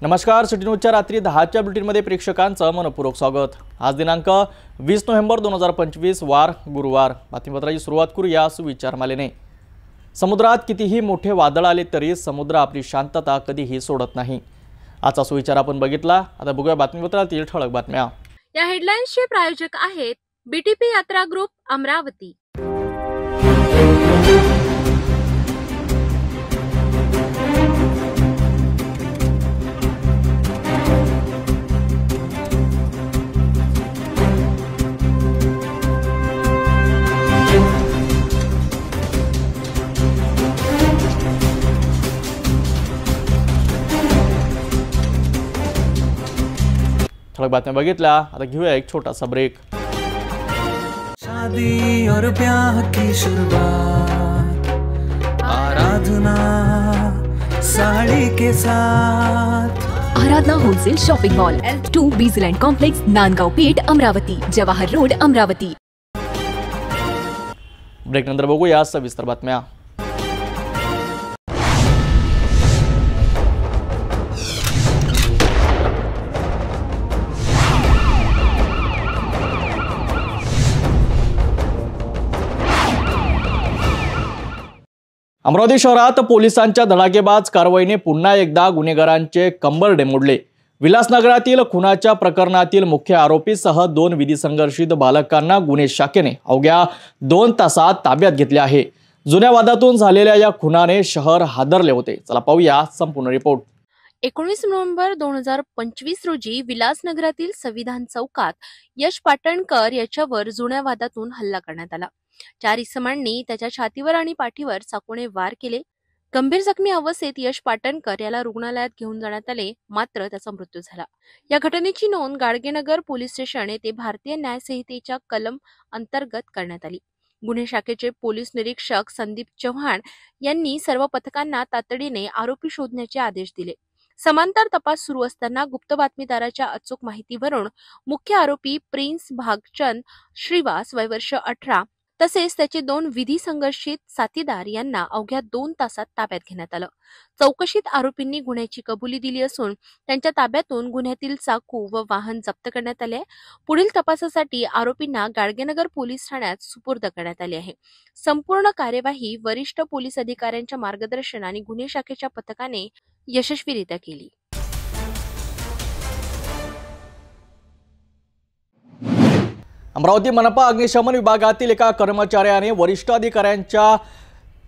नमस्कार, सिटी न्यूजच्या रात्री 10च्या बुलेटिनमध्ये प्रेक्षकांचं मनपूर्वक स्वागत। आज दिनांक 20 नोव्हेंबर 2025 वार गुरुवार। बातमीपत्राची सुरुवात करूया सुविचारमालेने। समुद्रात कितीही मोठे वादळ आले तरी समुद्र आपली शांतता कधीही सोडत नाही। आजचा सुविचार आपण बघितला। आता बघूया बातमीपत्रातील ठळक बातम्या। या हेडलाईन्सचे प्रायोजक आहेत बीटीपी यात्रा ग्रुप अमरावती। ठळक बातम्या बघितल्या। आता घेऊया एक छोटासा ब्रेक। शादी और ब्याह की शुरुआत आराधना साड़ी के साथ। Aradhana wholesale shopping mall L2 Bijland complex, Nandgaon Peth, Amravati, Jawahar road, Amravati. Break नंतर बघूया सविस्तर बातम्या। अमरावती शहरात पोलिसांच्या धडाकेबाज कारवाईने पुन्हा एकदा गुन्हेगारांचे कंबरडे मोडले। विलासनगरातील खुनाच्या प्रकरणातील मुख्य आरोपीसह 2 विधी संघर्षित बालकांना गुन्हे शाखेने अवघ्या 2 तासात ताब्यात घेतले आहे। जुन्या वादातून झालेल्या या खुनाने शहर हादरले होते। चला पाहूया संपूर्ण रिपोर्ट। 19 नोव्हेंबर 2025 रोजी विलासनगरातील संविधान चौकात यश पाटणकर याच्यावर जुन्या वादातून हल्ला करण्यात आला। 4 इसमांनी त्याच्या छातीवर आणि पाठीवर चाकूने वार केले। गंभीर जखमी अवस्थेत यश पाटणकर याला रुग्णालयात घेऊन जाण्यात आले, मात्र त्याचा मृत्यू झाला। या घटनेची नोंद गाडगेनगर पोलीस स्टेशन येथे भारतीय न्याय संहितेच्या कलम अंतर्गत करण्यात आली। गुन्हे शाखेचे पोलीस निरीक्षक संदीप चव्हाण यांनी सर्व पथकांना तातडीने आरोपी शोधण्याचे आदेश दिले। समांतर तपास सुरू असताना गुप्त बातमीदाराच्या अचूक माहितीवरून मुख्य आरोपी प्रिन्स भागचंद श्रीवास वय वर्ष 18 तसेच त्याचे 2 विधी संघर्षित साथीदार यांना अवघ्या 2 तासात ताब्यात घेण्यात आलं। चौकशीत आरोपींनी गुन्ह्याची कबुली दिली असून त्यांच्या ताब्यातून गुन्ह्यातील चाकू व वाहन जप्त करण्यात आले। पुढील तपासासाठी आरोपींना गाडगेनगर पोलीस ठाण्यात सुपूर्द करण्यात आले आहे। संपूर्ण कार्यवाही वरिष्ठ पोलीस अधिकाऱ्यांच्या मार्गदर्शन आणि गुन्हे शाखेच्या पथकाने यशस्वीरित्या केली। अमरावती मनपा अग्निशमन विभागातील एका कर्मचाऱ्याने वरिष्ठ अधिकाऱ्यांच्या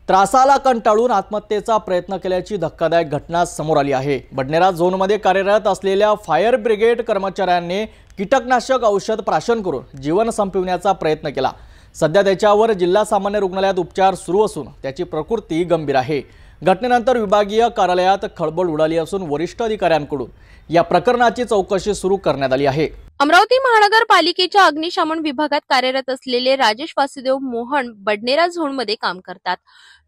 त्रासाला कंटाळून आत्महत्येचा प्रयत्न केल्याची धक्कादायक घटना समोर आली आहे। बडनेरा झोनमध्ये कार्यरत असलेल्या फायर ब्रिगेड कर्मचाऱ्यांनी कीटकनाशक औषध प्राशन करून जीवन संपविण्याचा प्रयत्न केला। सध्या त्याच्यावर जिल्हा सामान्य रुग्णालयात उपचार सुरू असून त्याची प्रकृती गंभीर आहे। घटनेनंतर विभागीय कार्यालयात खळबळ उडाली असून वरिष्ठ अधिकाऱ्यांकडून या प्रकरणाची चौकशी सुरू करण्यात आली आहे। अमरावती महानगरपालिकेच्या अग्निशमन विभागात कार्यरत असलेले राजेश वासुदेव मोहन बडनेरा झोनमध्ये काम करतात।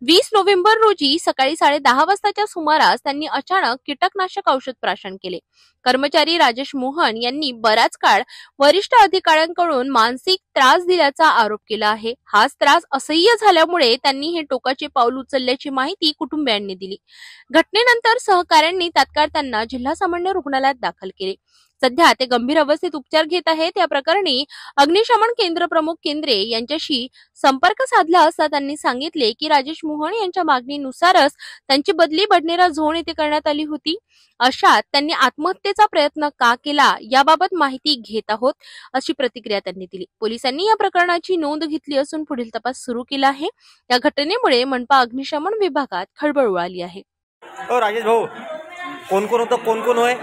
20 नोव्हेंबर रोजी सकाळी 10:30 वाजताच्या सुमारास त्यांनी अचानक कीटकनाशक औषध प्राशन केले। कर्मचारी राजेश मोहन यांनी बराच काळ वरिष्ठ अधिकाऱ्यांकडून मानसिक त्रास दिल्याचा आरोप केला आहे। हाच त्रास असह्य झाल्यामुळे त्यांनी हे टोकाचे पाऊल उचलल्याची माहिती कुटुंबियांनी दिली। घटनेनंतर सहकाऱ्यांनी तात्काळ त्यांना जिल्हा सामान्य रुग्णालयात दाखल केले। सध्या ते गंभीर अवस्थेत उपचार घेत आहेत। या प्रकरणी अग्निशमन केंद्र प्रमुख केंद्रे यांच्याशी संपर्क साधला असता त्यांनी सांगितले की राजेश मोहन यांच्या मागणीनुसारच त्यांची बदली बडनेरा झोन येथे करण्यात आली होती। अशात त्यांनी आत्महत्येचा प्रयत्न का केला याबाबत माहिती घेत आहोत, अशी प्रतिक्रिया त्यांनी दिली। पोलिसांनी या प्रकरणाची नोंद घेतली असून पुढील तपास सुरू केला आहे। या घटनेमुळे मनपा अग्निशमन विभागात खळबळ उडाली आहे। राजेश भाऊ, कोण कोण होतं, कोण कोण होय?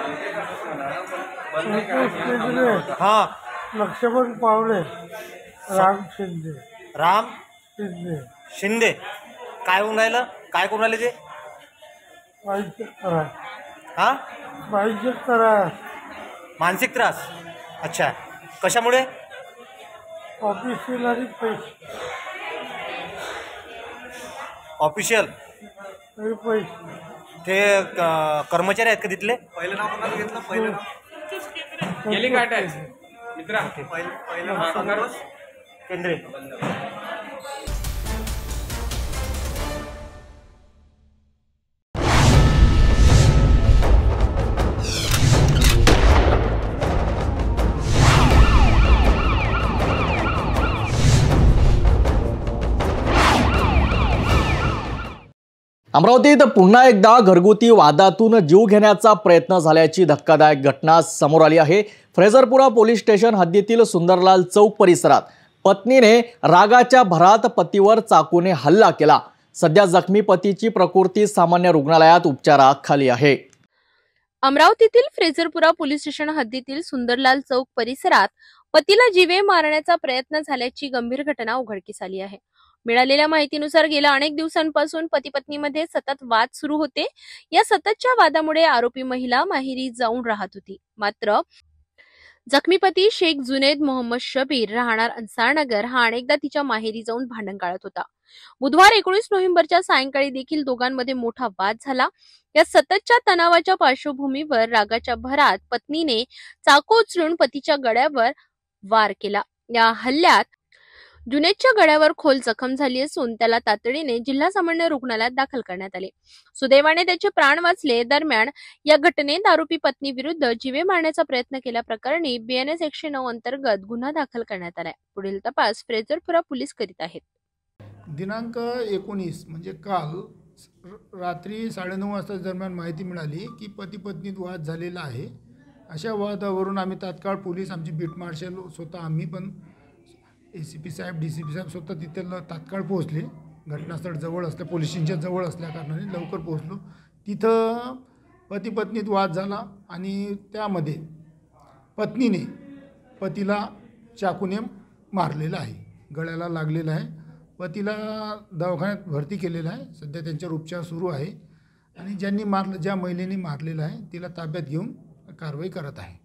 हाँ, लक्ष्मण पावले, राम शिंदे। राम शिंदे शिंदे काय होऊन राहिलं? काय करून राहिले ते? हा, मानसिक त्रास। अच्छा, कशामुळे? ऑफिशियल ते कर्मचारी आहेत का तिथले? पहिलं नाव कोणाला घेतलं? पहिलं नाव गेली काय टॅक्स मित्रा पहिलं केंद्रे। अमरावतीत पुन्हा एकदा घरगुती वादातून जीव घेण्याचा प्रयत्न झाल्याची धक्कादायक घटना समोर आली आहे। फ्रेझरपुरा पोलीस स्टेशन हद्दीतील सुंदरलाल चौक परिसरात पत्नीने रागाच्या भरात पतीवर चाकूने हल्ला केला। सध्या जखमी पतीची प्रकृती सामान्य रुग्णालयात उपचाराखाली आहे। अमरावतीतील फ्रेझरपुरा पोलीस स्टेशन हद्दीतील सुंदरलाल चौक परिसरात पतीला जीवे मारण्याचा प्रयत्न झाल्याची गंभीर घटना उघडकीस आली आहे। मिळालेल्या माहितीनुसार गेल्या अनेक दिवसांपासून पती पत्नीमध्ये सतत वाद सुरू होते। या सततच्या वादामुळे आरोपी महिला माहेरी जाऊन राहत होती। मात्र जखमी पती शेख जुनेद मोहम्मद शबीर राहणार अन्सारनगर हा अनेकदा तिच्या माहेरी जाऊन भांडण काढत होता। बुधवार 19 नोव्हेंबरच्या सायंकाळी देखील दोघांमध्ये मोठा वाद झाला। या सततच्या तणावाच्या पार्श्वभूमीवर रागाच्या भरात पत्नीने चाकू उचलून पतीच्या गळ्यावर वार केला। या हल्ल्यात जुनेदच्या गळ्यावर खोल जखम झाली असून त्याला तातडीने जिल्हा सामान्य रुग्णालयात दाखल करण्यात आले। सुदैवाने त्याचे प्राण वाचले। दरम्यान या घटनेत आरोपी पत्नी विरुद्ध जीवे मारण्याचा प्रयत्न केल्याप्रकरणी BNS 109 अंतर्गत गुन्हा दाखल करण्यात आलाय। पुढील तपास फ्रेझरपुरा पोलीस करीत आहेत। दिनांक 19 म्हणजे काल रात्री 9:30 वाजता दरम्यान माहिती मिळाली की पती पत्नीत वाद झालेला आहे। अशा वादावरून आम्ही तात्काळ पोलीस आमची बीट मार्शल स्वतः आम्ही पण ACP साहेब DCP साहेब स्वतः तिथे तात्काळ पोहोचले। घटनास्थळ जवळ असल्या पोलीस स्टेशनच्या जवळ असल्या कारणाने लवकर पोहोचलो। तिथं पती पत्नीत वाद झाला आणि त्यामध्ये पत्नीने पतीला चाकूने मारलेला आहे, गळ्याला लागलेला आहे। पतीला दवाखान्यात भरती केलेलं आहे। सध्या त्यांच्यावर उपचार सुरू आहे आणि ज्या महिलेने मारलेलं आहे तिला ताब्यात घेऊन कारवाई करत आहे।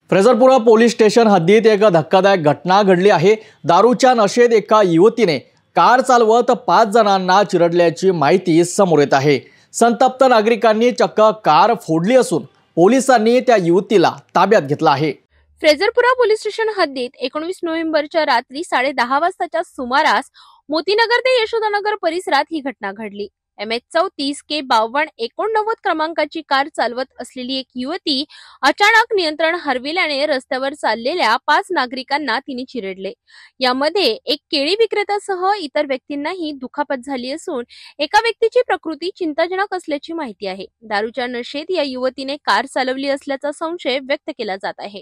फ्रेझरपुरा पोलीस स्टेशन हद्दीत एक धक्कादायक घटना घडली आहे। दारूच्या नशेत एका युवतीने कार चालवत 5 जणांना चिरडल्याची माहिती समोर येत आहे। संतप्त नागरिकांनी चक्क कार फोडली असून पोलिसांनी त्या युवतीला ताब्यात घेतला आहे। फ्रेझरपुरा पोलीस स्टेशन हद्दीत 19 नोव्हेंबरच्या रात्री 10:30 वाजताच्या सुमारास मोतीनगर ते यशोदानगर परिसरात ही घटना घडली। MH34K5289 क्रमांकाची कार चालवत असलेली एक युवती अचानक नियंत्रण हरविल्याने रस्त्यावर चाललेल्या 5 नागरिकांना तिने चिरडले। यामध्ये एक केळी विक्रेत्यासह इतर व्यक्तींनाही दुखापत झाली असून एका व्यक्तीची प्रकृती चिंताजनक असल्याची माहिती आहे। दारूच्या नशेत या युवतीने कार चालवली असल्याचा संशय व्यक्त केला जात आहे।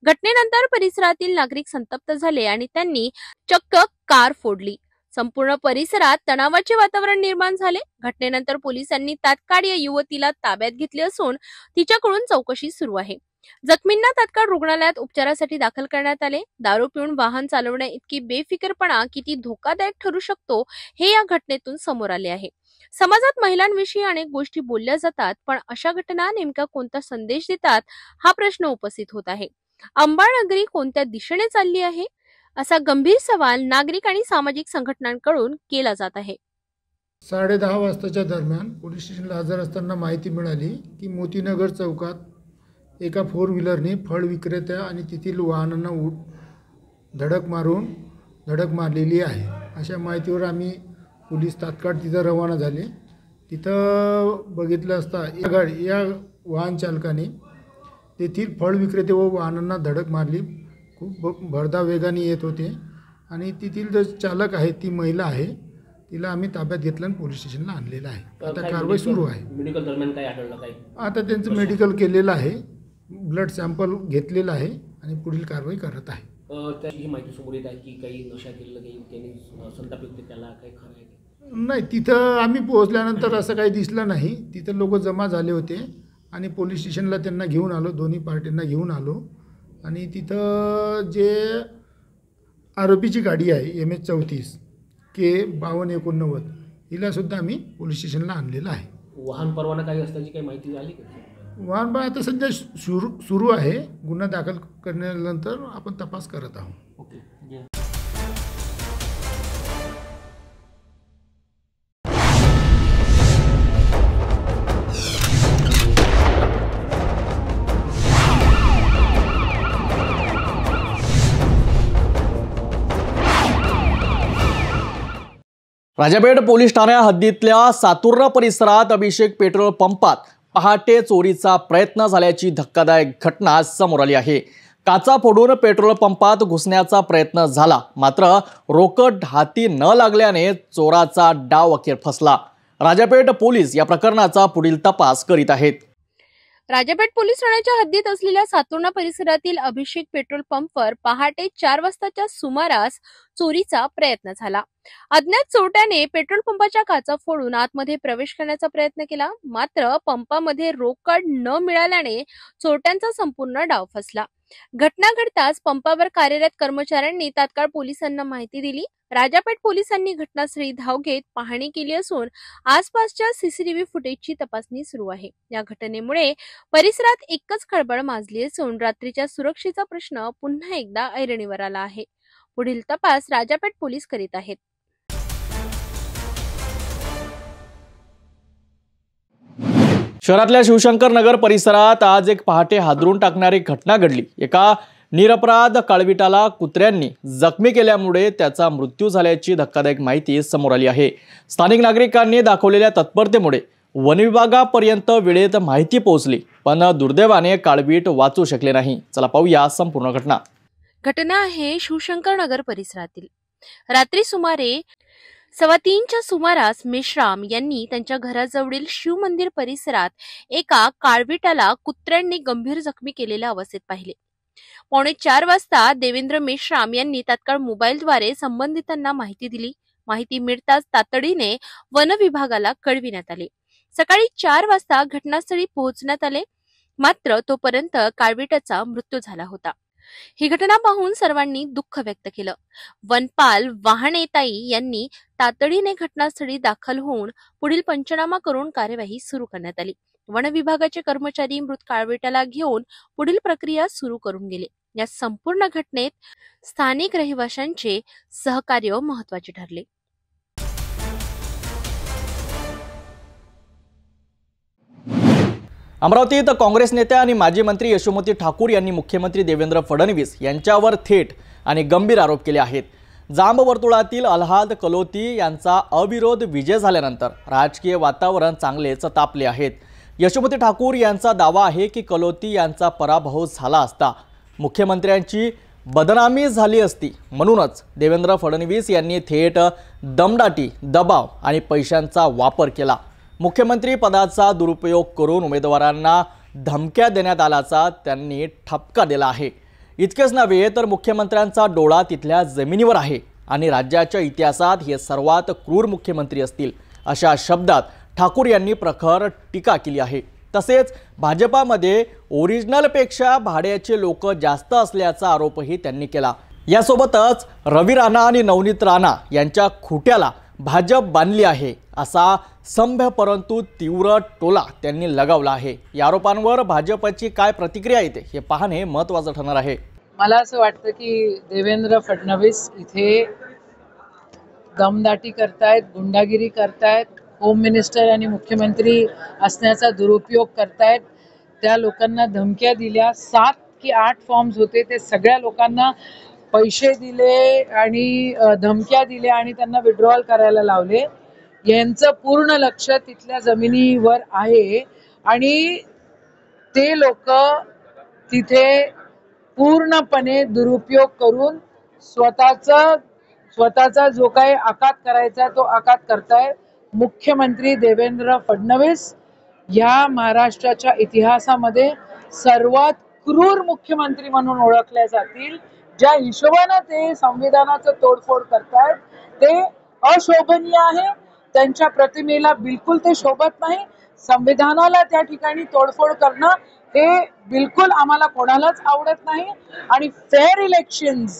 घटनेनंतर परिसरातील नागरिक संतप्त झाले आणि त्यांनी चक्क कार फोडली। संपूर्ण परिसरात तणावाचे वातावरण निर्माण झाले। घटनेनंतर पोलिसांनी तात्काळ या युवतीला ताब्यात घेतले असून तिच्याकडून चौकशी सुरू आहे। जखमींना तात्काळ रुग्णालयात उपचारासाठी दाखल करण्यात आले। दारू पिऊन वाहन चालवणे इतकी बेफिकीरपणा किती धोकादायक ठरू शकतो हे या घटनेतून समोर आले आहे। समाजात महिलांविषयी अनेक गोष्टी बोलल्या जातात, पण अशा घटना नेमका कोणता संदेश देतात हा प्रश्न उपस्थित होत आहे। अंबाळनगरी कोणत्या दिशेने चालली आहे असा गंभीर सवाल नागरिक आणि सामाजिक संघटनांकडून केला जात आहे। 10:30 वाजताच्या दरम्यान पोलीस स्टेशनला हजर असताना माहिती मिळाली की मोतीनगर चौकात एका 4 व्हीलरने फळ विक्रेत्या आणि तेथील वाहनांना धडक मारलेली आहे। अशा माहितीवर आम्ही पोलीस तात्काळ तिथं रवाना झाले। तिथं बघितलं असता या वाहन चालकाने तेथील फळ विक्रेते व वाहनांना धडक मारली। खूप भरधाव वेगाने येत होते आणि तेथील जो चालक आहे ती महिला आहे, तिला आम्ही ताब्यात घेतलं आणि पोलीस स्टेशनला आणलेलं आहे। आता कारवाई सुरू आहे। मेडिकल दरम्यान काय आढळलं काय? आता त्यांचं मेडिकल केलेलं आहे, ब्लड सॅम्पल घेतलेलं आहे आणि पुढील कारवाई करत आहे। ही माहिती समोर येत आहे की काही नशा केलेलं काही त्यांनी संताप व्यक्त केला, काही खरं आहे? नाही, तिथं आम्ही पोहोचल्यानंतर असं काही दिसलं नाही। तिथं लोक जमा झाले होते आणि पोलीस स्टेशनला त्यांना घेऊन आलो, दोन्ही पार्टींना घेऊन आलो आणि तिथं जे आरोपीची गाडी आहे MH34K5289 हिलासुद्धा आम्ही पोलीस स्टेशनला आणलेलं आहे। वाहन परवाना काही असल्याची काही माहिती आली का? वाहन पण आता सध्या सुरू आहे। गुन्हा दाखल करण्यानंतर आपण तपास करत आहोत। ओके। राजापेठ पोलीस ठाण्या हद्दीतल्या सातुर्रा परिसरात अभिषेक पेट्रोल पंपात पहाटे चोरीचा प्रयत्न झाल्याची धक्कादायक घटना समोर आली आहे। काचा फोडून पेट्रोल पंपात घुसण्याचा प्रयत्न झाला, मात्र रोकड हाती न लागल्याने चोराचा डाव अखेर फसला। राजापेठ पोलीस या प्रकरणाचा पुढील तपास करीत आहेत। राजापेठ पोलीस ठाण्याच्या हद्दीत असलेल्या सातुर्रा परिसरातील अभिषेक पेट्रोल पंपवर पहाटे 4 वाजताच्या सुमारास चोरीचा प्रयत्न झाला। अज्ञात चोरट्याने पेट्रोल पंपाच्या काचा फोडून आतमध्ये प्रवेश करण्याचा प्रयत्न केला, मात्र पंपामध्ये रोकड न मिळाल्याने चोरट्यांचा संपूर्ण डाव फसला। घटना घडताच पंपावर कार्यरत कर्मचाऱ्यांनी तात्काळ पोलिसांना माहिती दिली। राजापेठ पोलिसांनी घटनास्थळी धाव घेत पाहणी केली असून आसपासच्या सीसीटीव्ही फुटेजची तपासणी सुरू आहे। या घटनेमुळे परिसरात एकच खळबळ माजली असून रात्रीच्या सुरक्षेचा प्रश्न पुन्हा एकदा ऐरणीवर आला आहे। पुढील तपास राजापेठ पोलीस करीत आहेत। शहरातल्या शिवशंकर नगर परिसरात आज एक पहाटे हादरून टाकणारी घटना घडली। एका निरपराध काळविटाला कुत्र्यांनी जखमी केल्यामुळे त्याचा मृत्यू झाल्याची धक्कादायक माहिती समोर आली आहे। स्थानिक नागरिकांनी दाखवलेल्या तत्परतेमुळे वनविभागापर्यंत वेळेत माहिती पोहोचली, पण दुर्दैवाने काळवीट वाचू शकले नाही। चला पाहूया संपूर्ण घटना। घटना आहे शिवशंकर नगर परिसरातील। रात्री सुमारे 3:15च्या सुमारास मेश्राम यांनी त्यांच्या घराजवळील शिव मंदिर परिसरात एका काळविटाला कुत्र्यांनी गंभीर जखमी केलेल्या अवस्थेत पाहिले। 3:45 वाजता देवेंद्र मेश्राम यांनी तात्काळ मोबाईलद्वारे संबंधितांना माहिती दिली। माहिती मिळताच तातडीने वन विभागाला कळविण्यात आले। सकाळी 4 वाजता घटनास्थळी पोहोचण्यात आले, मात्र तोपर्यंत काळविटाचा मृत्यू झाला होता। ही घटना पाहून सर्वांनी दुःख व्यक्त केलं। वनपाल वाहनेताई यांनी तातडीने घटनास्थळी दाखल होऊन पुढील पंचनामा करून कार्यवाही सुरू करण्यात आली। वन विभागाचे कर्मचारी मृत काळविटाला घेऊन पुढील प्रक्रिया सुरू करून गेले। या संपूर्ण घटनेत स्थानिक रहिवाशांचे सहकार्य महत्त्वाचे ठरले। अमरावतीत काँग्रेस नेत्या आणि माजी मंत्री यशोमती ठाकूर यांनी मुख्यमंत्री देवेंद्र फडणवीस यांच्यावर थेट आणि गंभीर आरोप केले आहेत। जांब वर्तुळातील अल्हाद कलोती यांचा अविरोध विजय झाल्यानंतर राजकीय वातावरण चांगलेच तापले आहेत। यशोमती ठाकूर यांचा दावा आहे की कलोती यांचा पराभव झाला असता मुख्यमंत्र्यांची बदनामी झाली असती, म्हणूनच देवेंद्र फडणवीस यांनी थेट दमदाटी, दबाव आणि पैशांचा वापर केला। मुख्यमंत्री पदाचा दुरुपयोग करून उमेदवारांना धमक्या देण्यात आल्याचा त्यांनी ठपका दिला आहे। इतकेच नव्हे तर मुख्यमंत्र्यांचा डोळा तिथल्या जमिनीवर आहे आणि राज्याच्या इतिहासात हे सर्वात क्रूर मुख्यमंत्री असतील, अशा शब्दात ठाकूर यांनी प्रखर टीका केली आहे। तसेच भाजपामध्ये ओरिजिनलपेक्षा भाड्याचे लोक जास्त असल्याचा आरोपही त्यांनी केला। यासोबतच रवी राणा आणि नवनीत राणा यांच्या खुट्याला भाजप बांधली आहे असा सभ्य परंतु तीव्र टोला त्यांनी लगावला आहे। या आरोपांवर भाजपची काय प्रतिक्रिया येते हे पाहणे महत्त्वाचं ठरणार आहे। मला असं वाटतं की देवेंद्र फडणवीस इथे दमदाटी करतायत, गुंडागिरी करतायत, होम मिनिस्टर आणि मुख्यमंत्री असण्याचा दुरुपयोग करतायत। त्या लोकांना धमक्या दिल्या, 7 की 8 फॉर्म्स होते, ते सगळ्या लोकांना पैसे दिले आणि धमक्या दिल्या आणि त्यांना विड्रॉल करायला लावले। यांचं पूर्ण लक्ष तिथल्या जमिनीवर आहे आणि ते लोक तिथे पूर्णपणे दुरुपयोग करून स्वतःचा जो काही आघात करायचा तो आघात करताय। मुख्यमंत्री देवेंद्र फडणवीस या महाराष्ट्राच्या इतिहासामध्ये सर्वात क्रूर मुख्यमंत्री म्हणून ओळखले जातील। ज्या हिशोबाने ते संविधानाचं तोडफोड करतायत ते अशोभनीय आहे। त्यांच्या प्रतिमेला बिलकुल ते शोभत नाही। संविधानाला त्या ठिकाणी तोडफोड करणं हे बिलकुल आम्हाला कोणालाच आवडत नाही आणि फेअर इलेक्शन्स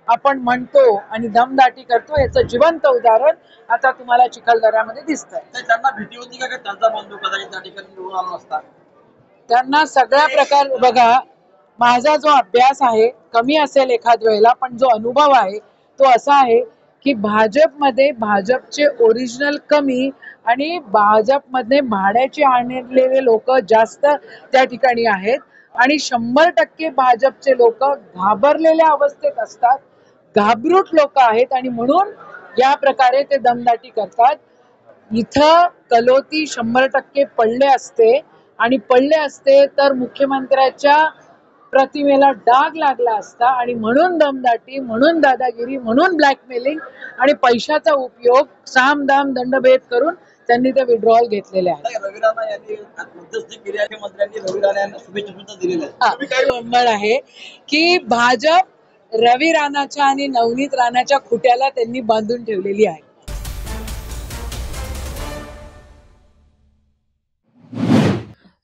आपण म्हणतो आणि दमदाटी करतो याचं जिवंत उदाहरण आता तुम्हाला चिखलदऱ्यामध्ये दिसतंय। त्यांना भीती होती का त्यांचा बंधू कदाचित त्या ठिकाणी निवडून आला असता? त्यांना सगळ्या प्रकार बघा, माझा जो अभ्यास आहे कमी असेल एखाद वेळेला, पण जो अनुभव आहे तो असा आहे की भाजपमध्ये भाजपचे ओरिजिनल कमी आणि भाजपमध्ये भाड्याचे आणलेले लोक जास्त त्या ठिकाणी आहेत आणि 100% भाजपचे लोक घाबरलेल्या अवस्थेत असतात, घाबरूट लोक आहेत आणि म्हणून या प्रकारे ते दमदाटी करतात. इथं कलोती 100% पडले असते आणि पडले असते तर मुख्यमंत्र्याच्या प्रतिमेला डाग लागला असता आणि म्हणून दमदाटी, म्हणून दादागिरी, म्हणून ब्लॅकमेलिंग आणि पैशाचा उपयोग सामदाम दंडभेद करून त्यांनी ते विड्रॉल घेतलेले आहे. रवी राणा यांनी मध्यस्थी केली आहे, मंत्र्यांनी रवी राणा यांना शुभेच्छा सुद्धा दिलेल्या आहेत. म्हणणं आहे की भाजप रवी राणाच्या आणि नवनीत राणाच्या खुट्याला त्यांनी बांधून ठेवलेली आहे.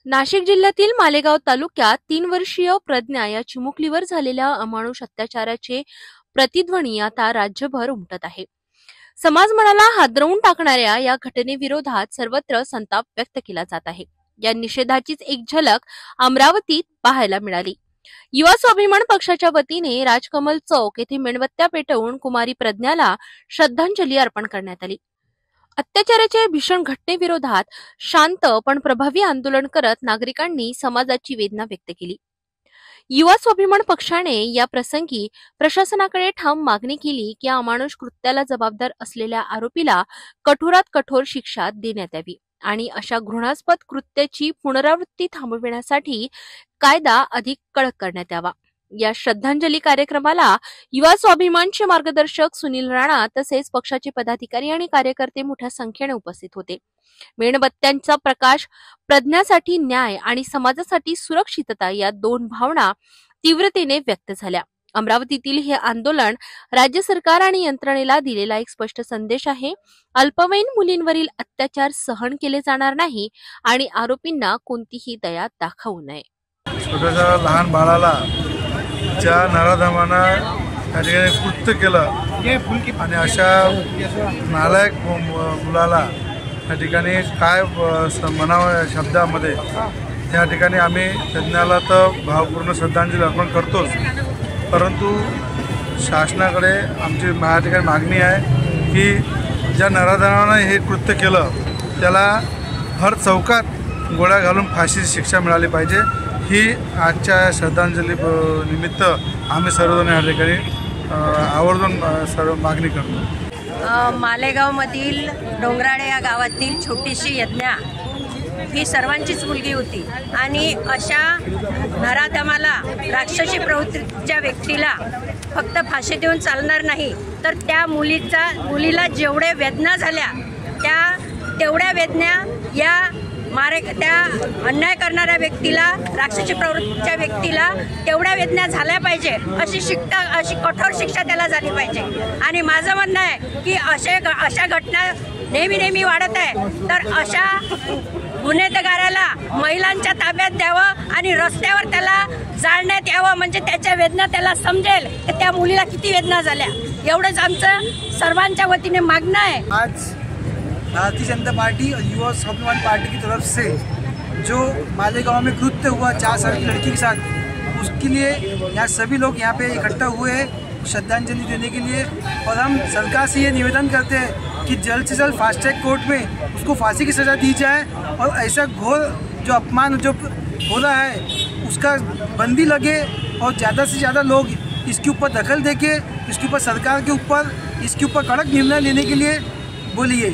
नाशिक जिल्ह्यातील मालेगाव तालुक्यात 3 वर्षीय प्रज्ञा या चिमुकलीवर झालेल्या अमानुष अत्याचाराचे प्रतिध्वनी आता राज्यभर उमटत आहे. समाज मनाला हादरवून टाकणाऱ्या या घटनेविरोधात सर्वत्र संताप व्यक्त केला जात आहे. या निषेधाचीच एक झलक अमरावतीत पाहायला मिळाली. युवा स्वाभिमान पक्षाच्या वतीने राजकमल चौक येथे मेणबत्त्या पेटवून कुमारी प्रज्ञाला श्रद्धांजली अर्पण करण्यात आली. अत्याचाराच्या भीषण घटनेविरोधात शांत पण प्रभावी आंदोलन करत नागरिकांनी समाजाची वेदना व्यक्त केली. युवा स्वाभिमान पक्षाने या प्रसंगी प्रशासनाकडे ठाम मागणी केली की अमानुष कृत्याला जबाबदार असलेल्या आरोपीला कठोरात कठोर शिक्षा देण्यात यावी आणि अशा घृणास्पद कृत्याची पुनरावृत्ती थांबविण्यासाठी कायदा अधिक कडक करण्यात यावा. या श्रद्धांजली कार्यक्रमाला युवा स्वाभिमानचे मार्गदर्शक सुनील राणा तसेच पक्षाचे पदाधिकारी आणि कार्यकर्ते मोठ्या संख्येने उपस्थित होते. मेणबत्त्यांचा प्रकाश, प्रज्ञासाठी न्याय आणि समाजासाठी सुरक्षितता या 2 भावना तीव्रतेने व्यक्त झाल्या. अमरावतीतील हे आंदोलन राज्य सरकार आणि यंत्रणेला दिलेला एक स्पष्ट संदेश आहे. अल्पवयीन मुलींवरील अत्याचार सहन केले जाणार नाही आणि आरोपींना कोणतीही दया दाखवू नये. छोट्याशा लहान बाळाला ज्या नराधमानं त्या ठिकाणी कृत्य केलं आणि अशा नालायक मुलाला त्या ठिकाणी काय म्हणावं शब्दामध्ये त्या ठिकाणी आम्ही प्रज्ञाला तर भावपूर्ण श्रद्धांजली अर्पण करतोच, परंतु शासनाकडे आमची या ठिकाणी मागणी आहे की ज्या नराधमानं हे कृत्य केलं त्याला भर चौकात गोळ्या घालून फाशीची शिक्षा मिळाली पाहिजे. ही आजच्या श्रद्धांजली निमित्त आम्ही सर्वजण या ठिकाणी आवर्जून सर्व मागणी करतो. मालेगावमधील डोंगराळे या गावातील छोटीशी यज्ञा ही सर्वांचीच मुलगी होती आणि अशा नराधमाला, राक्षसी प्रवृत्तीच्या व्यक्तीला फक्त फाशी देऊन चालणार नाही, तर त्या मुलीला जेवढ्या वेदना झाल्या तेवढ्या वेदना या त्या अन्याय करणाऱ्या व्यक्तीला, राक्षसी प्रवृत्तीच्या व्यक्तीला तेवढ्या वेदना झाल्या पाहिजे. अशी कठोर शिक्षा त्याला झाली पाहिजे. आणि माझं म्हणणं आहे की अशा घटना नेहमी वाढत आहे, तर अशा गुन्हेगाराला महिलांच्या ताब्यात द्यावं आणि रस्त्यावर त्याला जाळण्यात यावं, म्हणजे त्याच्या वेदना त्याला समजेल की त्या मुलीला किती वेदना झाल्या. एवढंच आमचं सर्वांच्या वतीने मागणं आहे. आज भारतीय जनता पार्टी और युवा स्वाभिमान पार्टी की तरफ से जो मालेगांव में कृत्य हुआ 4 साल की लड़की के साथ, उसके लिए यहाँ सभी लोग यहाँ पे इकट्ठा हुए हैं श्रद्धांजलि देने के लिए. और हम सरकार से ये निवेदन करते हैं कि जल्द से जल्द फास्ट ट्रैक कोर्ट में उसको फांसी की सज़ा दी जाए और ऐसा घोर जो अपमान जो हो रहा है उसका बंदी लगे और ज़्यादा से ज़्यादा लोग इसके ऊपर दखल देके इसके ऊपर सरकार के ऊपर इसके ऊपर कड़क निर्णय लेने के लिए बोलिए.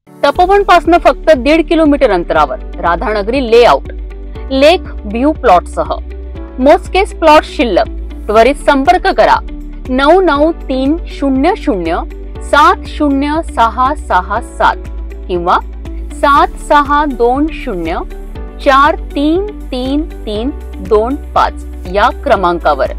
तपोवन पासून फक्त 1.5 किलोमीटर अंतरावर राधानगरी लेआउट लेक व्ह्यू प्लॉट सह मोजकेच प्लॉट शिल्लक. त्वरित संपर्क करा 9930070667 किंवा 7620433325 या क्रमांकावर.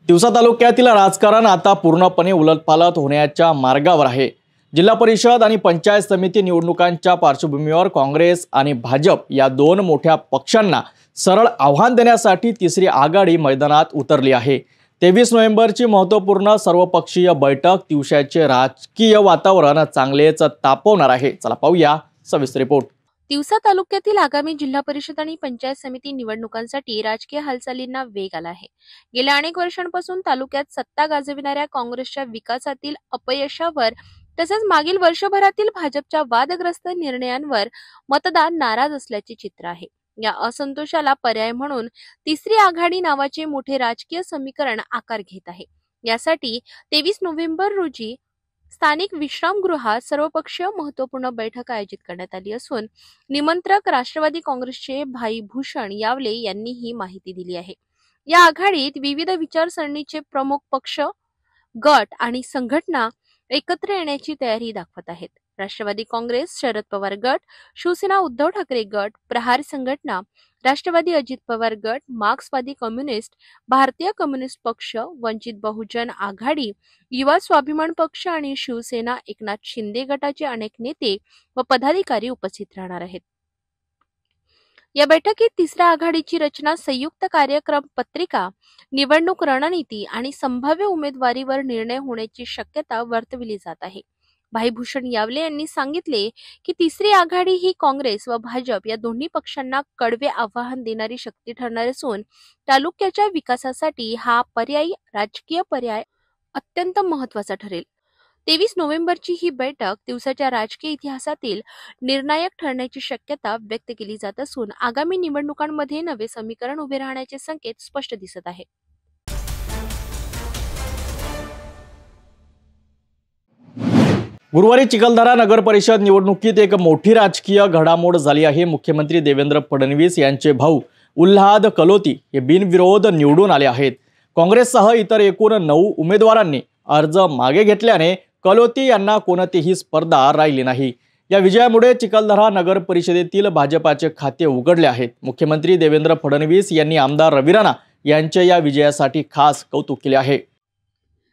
तिवसा तालुक्यातील राजकारण आता पूर्णपणे उलटपालट होण्याच्या मार्गावर आहे. जिल्हा परिषद आणि पंचायत समिती निवडणुकांच्या पार्श्वभूमीवर काँग्रेस आणि भाजप या 2 मोठ्या पक्षांना सरळ आव्हान देण्यासाठी तिसरी आघाडी मैदानात उतरली आहे. 23 नोव्हेंबरची महत्त्वपूर्ण सर्वपक्षीय बैठक तिवसाचे राजकीय वातावरण चांगलेच तापवणार आहे. चला पाहूया सविस्तर रिपोर्ट. तिवसा तालुक्यातील आगामी जिल्हा परिषद आणि पंचायत समिती निवडणुकांसाठी राजकीय हालचालींना वेग आला आहे. गेल्या अनेक वर्षांपासून तालुक्यात सत्ता गाजविणाऱ्या काँग्रेसच्या विकासातील अपयशावर तसेच मागील वर्षभरातील भाजपच्या वादग्रस्त निर्णयांवर मतदार नाराज असल्याचे चित्र आहे. या असंतोषाला पर्याय म्हणून तिसरी आघाडी नावाचे मोठे राजकीय समीकरण आकार घेत आहे. यासाठी 23 नोव्हेंबर रोजी स्थानिक विश्रामगृहात सर्वपक्षीय महत्वपूर्ण बैठक आयोजित करण्यात आली असून निमंत्रक राष्ट्रवादी काँग्रेसचे भाई भूषण यावले यांनी ही माहिती दिली आहे. या आघाडीत विविध विचारसरणीचे प्रमुख पक्ष, गट आणि संघटना एकत्र येण्याची तयारी दाखवत आहेत. राष्ट्रवादी काँग्रेस, शरद पवार गट, शिवसेना उद्धव ठाकरे गट, प्रहार संघटना, राष्ट्रवादी अजित पवार गट, मार्क्सवादी कम्युनिस्ट, भारतीय कम्युनिस्ट पक्ष, वंचित बहुजन आघाडी, युवा स्वाभिमान पक्ष आणि शिवसेना एकनाथ शिंदे गटाचे अनेक नेते व पदाधिकारी उपस्थित राहणार आहेत. या बैठकीत तिसऱ्या आघाडीची रचना, संयुक्त कार्यक्रम पत्रिका, निवडणूक रणनीती आणि संभाव्य उमेदवारीवर निर्णय होण्याची शक्यता वर्तविली जात आहे. भाईभूषण यावले यांनी सांगितले की तिसरी आघाडी ही काँग्रेस व भाजप या दोन्ही पक्षांना कडवे आव्हान देणारी शक्ती ठरणार असून तालुक्याच्या विकासासाठी हा राजकीय पर्याय अत्यंत महत्वाचा ठरेल. 23 नोव्हेंबरची ही बैठक दिवसाच्या राजकीय इतिहासातील निर्णायक ठरण्याची शक्यता व्यक्त केली जात असून आगामी निवडणुकांमध्ये नवे समीकरण उभे राहण्याचे संकेत स्पष्ट दिसत आहेत. गुरुवारी चिखलदरा नगर परिषद निवडणुकीत एक मोठी राजकीय घडामोड झाली आहे. मुख्यमंत्री देवेंद्र फडणवीस यांचे भाऊ उल्हाद कलोती हे बिनविरोध निवडून आले आहेत. काँग्रेससह इतर एकूण 9 उमेदवारांनी अर्ज मागे घेतल्याने कलोती यांना कोणतीही स्पर्धा राहिली नाही. या विजयामुळे चिखलदरा नगर परिषदेतील भाजपाचे खाते उघडले आहेत. मुख्यमंत्री देवेंद्र फडणवीस यांनी आमदार रवी राणा यांच्या या विजयासाठी खास कौतुक केले आहे.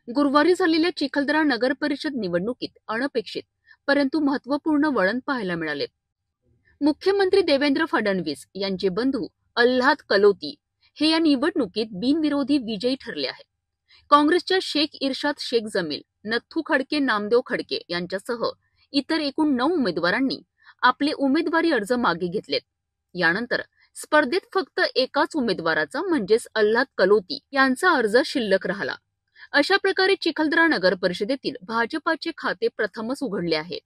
गुरुवारी झालेल्या चिखलदरा नगर परिषद निवडणुकीत अनपेक्षित परंतु महत्वपूर्ण वळण पाहायला मिळाले. मुख्यमंत्री देवेंद्र फडणवीस यांचे बंधू अल्हाद कलोती हे या निवडणुकीत बिनविरोधी विजयी ठरले आहेत. काँग्रेसच्या शेख इर्शाद शेख जमील, नथू खडके, नामदेव खडके यांच्यासह इतर एकूण 9 उमेदवारांनी आपले उमेदवारी अर्ज मागे घेतलेत. यानंतर स्पर्धेत फक्त एकाच उमेदवाराचा म्हणजेच अल्हाद कलोती यांचा अर्ज शिल्लक राहिला. अशा प्रकारे चिखलदरा नगर परिषदेतील भाजपाचे खाते प्रथमच उघडले आहे.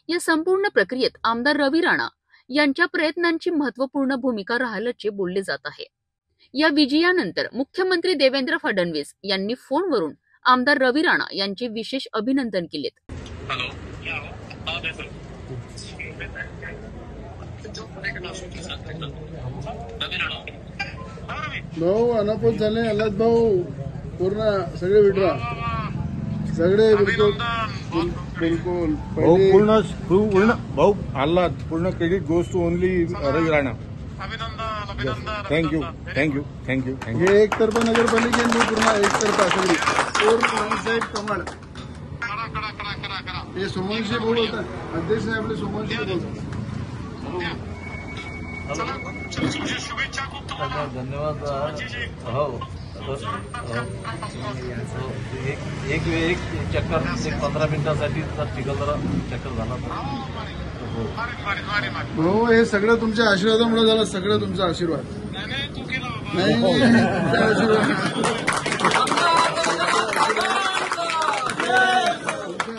या संपूर्ण प्रक्रियेत आमदार रवी राणा यांच्या प्रयत्नांची महत्वपूर्ण भूमिका राहिल्याचे बोलले जात आहे. या विजयानंतर मुख्यमंत्री देवेंद्र फडणवीस यांनी फोनवरून आमदार रवी राणा यांचे विशेष अभिनंदन केलेत. भाऊ अनापोत झाले, अल्हाद भाऊ पूर्ण सगळे विड्रा सगळे बिलकुल पूर्ण भाऊ अल्हाद पूर्ण credit goes to only Ravi Rana. Thank you. हे एकतर्फा नगरपालिकेने पूर्ण एकतर्फा सगळी साहेब कमाल हे सोमवंशी बोल होतात अध्यक्ष साहेब आपले सोमवंशी बोलतात. धन्यवाद. हो एक चक्कर 15 मिनिटासाठी चिखलदरा चक्कर झाला. हो हे सगळं तुमच्या आशीर्वादामुळे झालं. सगळं तुमचा आशीर्वाद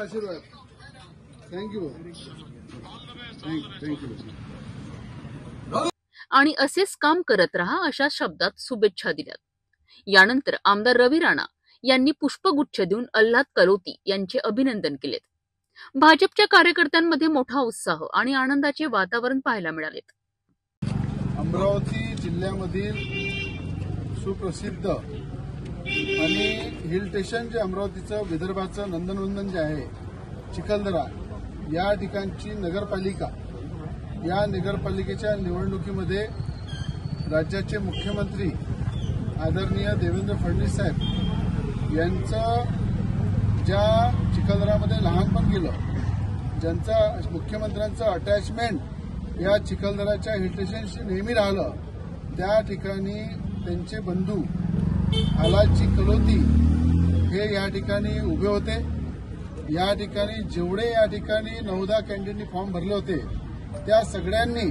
आशीर्वाद. थँक्यू. आणि असेच काम करत रहा अशा शब्दात शुभेच्छा दिल्यात. यानंतर आमदार रवी राणा यांनी पुष्पगुच्छ देऊन अल्हाद कलोती यांचे अभिनंदन केलेत. भाजपच्या कार्यकर्त्यांमध्ये मोठा उत्साह आणि आनंदाचे वातावरण पाहायला मिळालेत. अमरावती जिल्ह्यामधील सुप्रसिद्ध आणि हिल स्टेशन जे अमरावतीचं विदर्भाचं नंदनवंदन जे आहे चिखलदरा या ठिकाणची नगरपालिका, या नगरपालिकेच्या निवडणुकीमध्ये राज्याचे मुख्यमंत्री आदरणीय देवेंद्र फडणवीस साहेब यांचं ज्या चिखलदरामध्ये लहानपण गेलं, ज्यांचा मुख्यमंत्र्यांचं अटॅचमेंट या चिखलदराच्या हिल स्टेशनशी नेहमी राहिलं, त्या ठिकाणी त्यांचे बंधू अल्हादजी कलोती हे या ठिकाणी उभे होते. या ठिकाणी जेवढे या ठिकाणी 9-10 कॅन्डिडेटनी फॉर्म भरले होते त्या सगळ्यांनी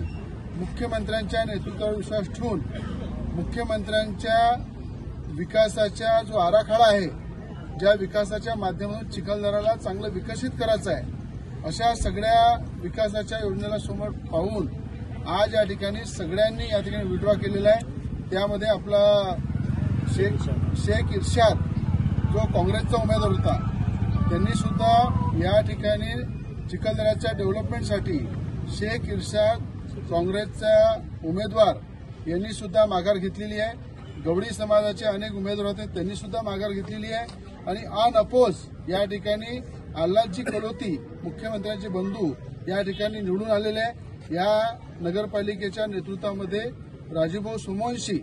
मुख्यमंत्र्यांच्या नेतृत्वावर विश्वास ठेवून मुख्यमंत्र्यांच्या विकासाचा जो आराखडा आहे, ज्या विकासाच्या माध्यमातून चिखलदराला चांगलं विकसित करायचं आहे, अशा सगळ्या विकासाच्या योजनेला समोर पाहून आज या ठिकाणी सगळ्यांनी या ठिकाणी विड्रॉ केलेला आहे। त्यामध्ये आपला शेख इर्शाद जो काँग्रेसचा उमेदवार होता त्यांनी सुद्धा या ठिकाणी चिखलदऱ्याच्या डेव्हलपमेंटसाठी शेख इर्शाद काँग्रेसचा उमेदवार यांनी सुद्धा माघार घेतलेली आहे। गवळी समाजाचे अनेक उमेदवार होते त्यांनी सुद्धा माघार घेतलेली आहे आणि अनअपोज या ठिकाणी आल्हादजी कलोती मुख्यमंत्र्यांचे बंधू या ठिकाणी निवडून आलेले आहे। या नगरपालिकेच्या नेतृत्वामध्ये राजूभाऊ सोमवंशी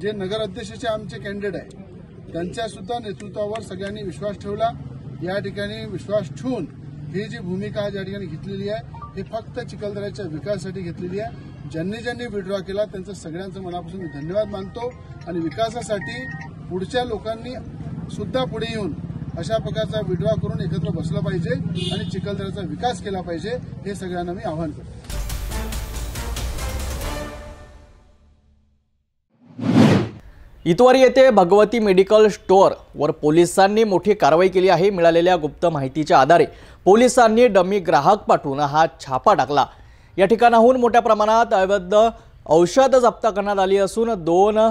जे नगराध्यक्षाचे आमचे कॅन्डिडेट आहे त्यांच्या सुद्धा नेतृत्वावर सगळ्यांनी विश्वास ठेवला। या ठिकाणी विश्वास ठेवून ही जी भूमिका आज या ठिकाणी घेतलेली आहे ही फक्त चिखलदऱ्याच्या विकासासाठी घेतलेली आहे। ज्यांनी विड्रॉ केला त्यांचं सगळ्यांचं मनापासून मी धन्यवाद मानतो आणि विकासासाठी पुढच्या लोकांनी सुद्धा पुढे येऊन अशा प्रकारचा विड्रॉ करून एकत्र बसलं पाहिजे आणि चिखलदऱ्याचा विकास केला पाहिजे हे सगळ्यांना मी आवाहन करतो। इतवारी येथे भगवती मेडिकल स्टोअरवर पोलिसांनी मोठी कारवाई केली आहे। मिळालेल्या गुप्त माहितीच्या आधारे पोलिसांनी डमी ग्राहक पाठवून हा छापा टाकला। या ठिकाणाहून मोठ्या प्रमाणात अवैध औषध जप्त करण्यात आली असून 2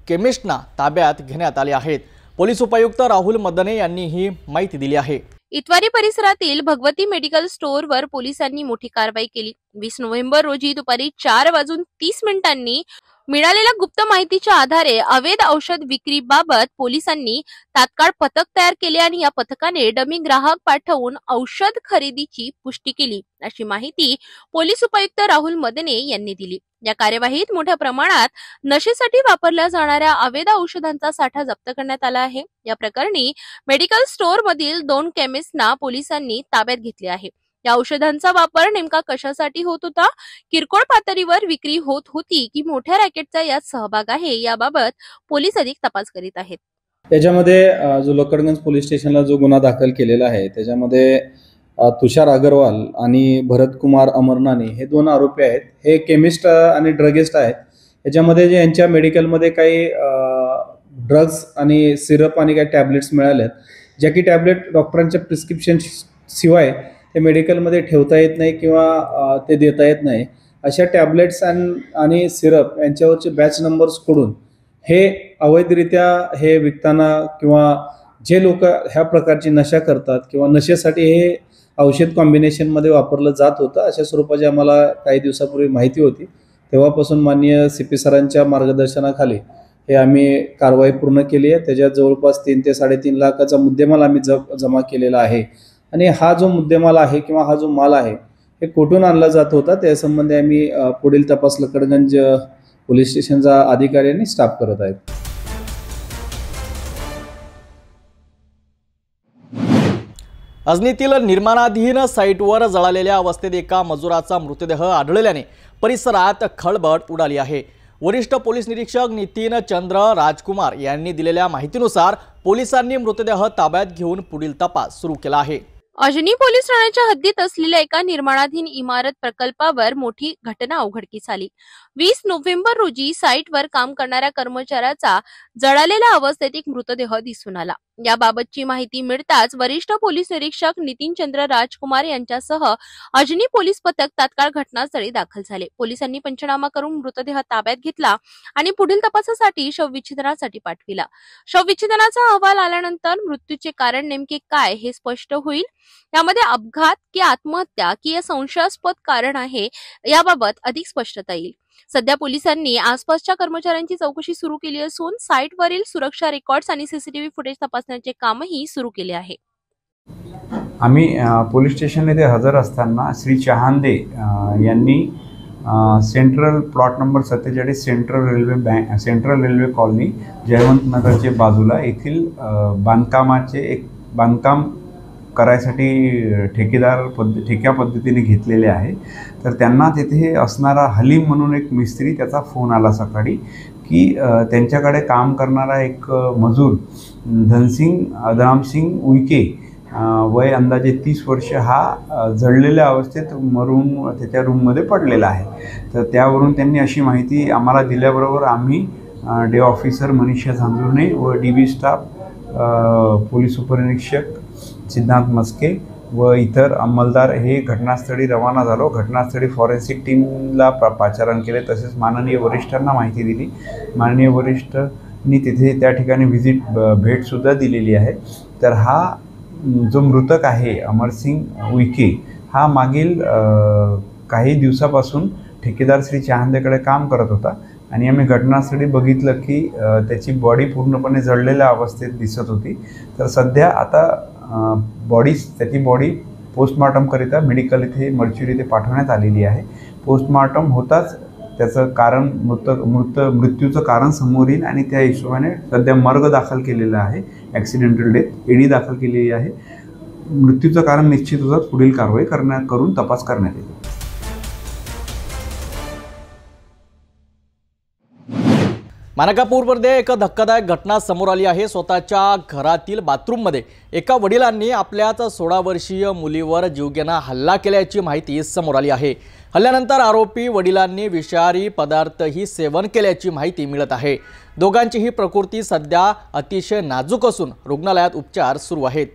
केमिस्टना ताब्यात घेण्यात आले आहेत। पोलीस उपायुक्त राहुल मदने यांनी ही माहिती दिली आहे। इतवारी परिसरातील भगवती मेडिकल स्टोअरवर पोलिसांनी मोठी कारवाई केली। 20 नोव्हेंबर रोजी दुपारी 4:30 मिळालेल्या गुप्त माहितीच्या आधारे अवैध औषध विक्रीबाबत पोलिसांनी तात्काळ पथक तयार केले आणि या पथकाने डमी ग्राहक पाठवून औषध खरेदीची पुष्टी केली अशी माहिती पोलीस उपायुक्त राहुल मदने यांनी दिली। या कार्यवाहीत मोठ्या प्रमाणात नशेसाठी वापरल्या जाणाऱ्या अवैध औषधांचा साठा जप्त करण्यात आला आहे। या प्रकरणी मेडिकल स्टोअर मधील 2 केमिस्टना पोलिसांनी ताब्यात घेतले आहे। या औषधांचा वापर नेमका कशासाठी होत होता, किरकोळ पातळीवर विक्री होत होती की मोठ्या रॅकेटचा यात सहभाग आहे याबाबत पोलीस अधिक तपास करीत आहेत। त्याच्यामध्ये जो लकडगंज पोलीस स्टेशनला जो गुन्हा दाखल केलेला आहे त्याच्यामध्ये तुषार अग्रवाल आणि भरत कुमार अमरनानी हे 2 आरोपी आहेत। हे केमिस्ट आणि ड्रगिस्ट आहेत। याच्यामध्ये जे यांच्या मेडिकलमध्ये काही ड्रग्स आणि सिरप आणि काही टॅबलेट्स मिळाल्यात ज्या की टॅबलेट डॉक्टरांच्या प्रिस्क्रिप्शन शिवाय ते मेडिकलमध्ये ठेवता येत नाही किंवा ते देता येत नाही। अशा टॅबलेट्स आणि सिरप यांच्यावरचे बॅच नंबर्स कडून हे अवैधरित्या हे विकताना किंवा जे लोक ह्या प्रकारची नशा करतात किंवा नशेसाठी हे औषध कॉम्बिनेशनमध्ये वापरलं जात होतं अशा स्वरूपाची आम्हाला काही दिवसापूर्वी माहिती होती। तेव्हापासून माननीय CP सरांच्या मार्गदर्शनाखाली हे आम्ही कारवाई पूर्ण केली आहे। त्याच्यात जवळपास 3 ते 3.5 लाखाचा मुद्देमाल आम्ही जमा केलेला आहे आणि हा जो मुद्देमाल आहे किंवा हा जो माल आहे हे कुठून आणला जात होता त्यासंबंधी आम्ही पुढील तपास लकडगंज पोलीस स्टेशनचा अधिकारी आणि स्टाफ करत आहेत। अजनीतील निर्माणाधीन साईटवर जळालेल्या अवस्थेत एका मजुराचा मृतदेह आढळल्याने परिसरात खळबळ उडाली आहे। वरिष्ठ पोलीस निरीक्षक नितीन चंद्र राजकुमार यांनी दिलेल्या माहितीनुसार पोलिसांनी मृतदेह ताब्यात घेऊन पुढील तपास सुरू केला आहे। अजनी पोलीस ठाण्याच्या हद्दीत असलेल्या एका निर्माणाधीन इमारत प्रकल्पावर मोठी घटना उघडकीस आली। 20 नोव्हेंबर रोजी साईटवर काम करणाऱ्या कर्मचाऱ्याचा जळालेल्या अवस्थेत एक मृतदेह दिसून आला। याबाबतची माहिती मिळताच वरिष्ठ पोलीस निरीक्षक नितीन चंद्र राजकुमार यांच्यासह अजनी पोलीस पथक तात्काळ घटनास्थळी दाखल झाले। पोलिसांनी पंचनामा करून मृतदेह ताब्यात घेतला आणि पुढील तपासासाठी शवविच्छेदनासाठी पाठविला। शवविच्छेदनाचा अहवाल आल्यानंतर मृत्यूचे कारण नेमके काय हे स्पष्ट होईल। यामध्ये अपघात की आत्महत्या की या संशयास्पद कारण आहे याबाबत अधिक स्पष्टता येईल। सध्या पोलिसांनी आसपासच्या कर्मचाऱ्यांची चौकशी सुरू केली असून साईटवरील सुरक्षा रेकॉर्ड्स आणि सीसीटीव्ही फुटेज तपासण्याचे कामही सुरू केले आहे। आम्ही पोलीस स्टेशन येथे हजर असताना श्री चहांदे यांनी central plot number 47 central railway colony Jaywant नगरचे बाजूला येथील बांधकाम करायसाठी ठेक्या पद्धतीने घेतलेले आहे। तर त्यांना तिथे असणारा हलीम म्हणून एक मिस्त्री त्याचा फोन आला सकाळी की त्यांच्याकडे काम करणारा एक मजूर धनसिंग उईके वय अंदाजे 30 वर्ष हा जळलेल्या अवस्थेत मरून त्याच्या रूममध्ये पडलेला आहे। तर त्यावरून त्यांनी अशी माहिती आम्हाला दिल्याबरोबर आम्ही डे ऑफिसर मनीषा झांजुर्णे व DB स्टाफ पोलीस उपनिरीक्षक सिद्धांत मस्के व इतर अंमलदार हे घटनास्थळी रवाना झालो. घटनास्थळी फॉरेन्सिक टीमला पाचारण केले, तसेच माननीय वरिष्ठांना माहिती दिली. माननीय वरिष्ठांनी तिथे त्या ठिकाणी भेटसुद्धा दिलेली आहे. तर हा जो मृतक आहे अमरसिंग उईके हा मागील काही दिवसापासून ठेकेदार श्री चहांदेकडे काम करत होता आणि आम्ही घटनास्थळी बघितलं की त्याची बॉडी पूर्णपणे जळलेल्या अवस्थेत दिसत होती. तर सध्या आता त्याची बॉडी पोस्टमॉर्टमकरिता मेडिकल इथे मर्च्युरी इथे पाठवण्यात आलेली आहे. पोस्टमॉर्टम होताच त्याचं कारण मृत्यूचं कारण समोर येईल आणि त्या हिशोबाने सध्या मर्ग दाखल केलेला आहे. ॲक्सिडेंटल डेथ ED दाखल केलेली आहे. मृत्यूचं कारण निश्चित होताच पुढील कारवाई करून तपास करण्यात येईल. मानकापूरमध्ये एक धक्कादायक घटना समोर आली आहे. स्वतःच्या घरातील बाथरूममध्ये एका वडिलांनी आपल्याच 16 वर्षीय मुलीवर जीवघेणा हल्ला केल्याची माहिती समोर आली आहे. हल्ल्यानंतर आरोपी वडिलांनी विषारी पदार्थही सेवन केल्याची माहिती मिळत आहे. दोघांचीही प्रकृती सध्या अतिशय नाजूक असून रुग्णालयात उपचार सुरू आहेत.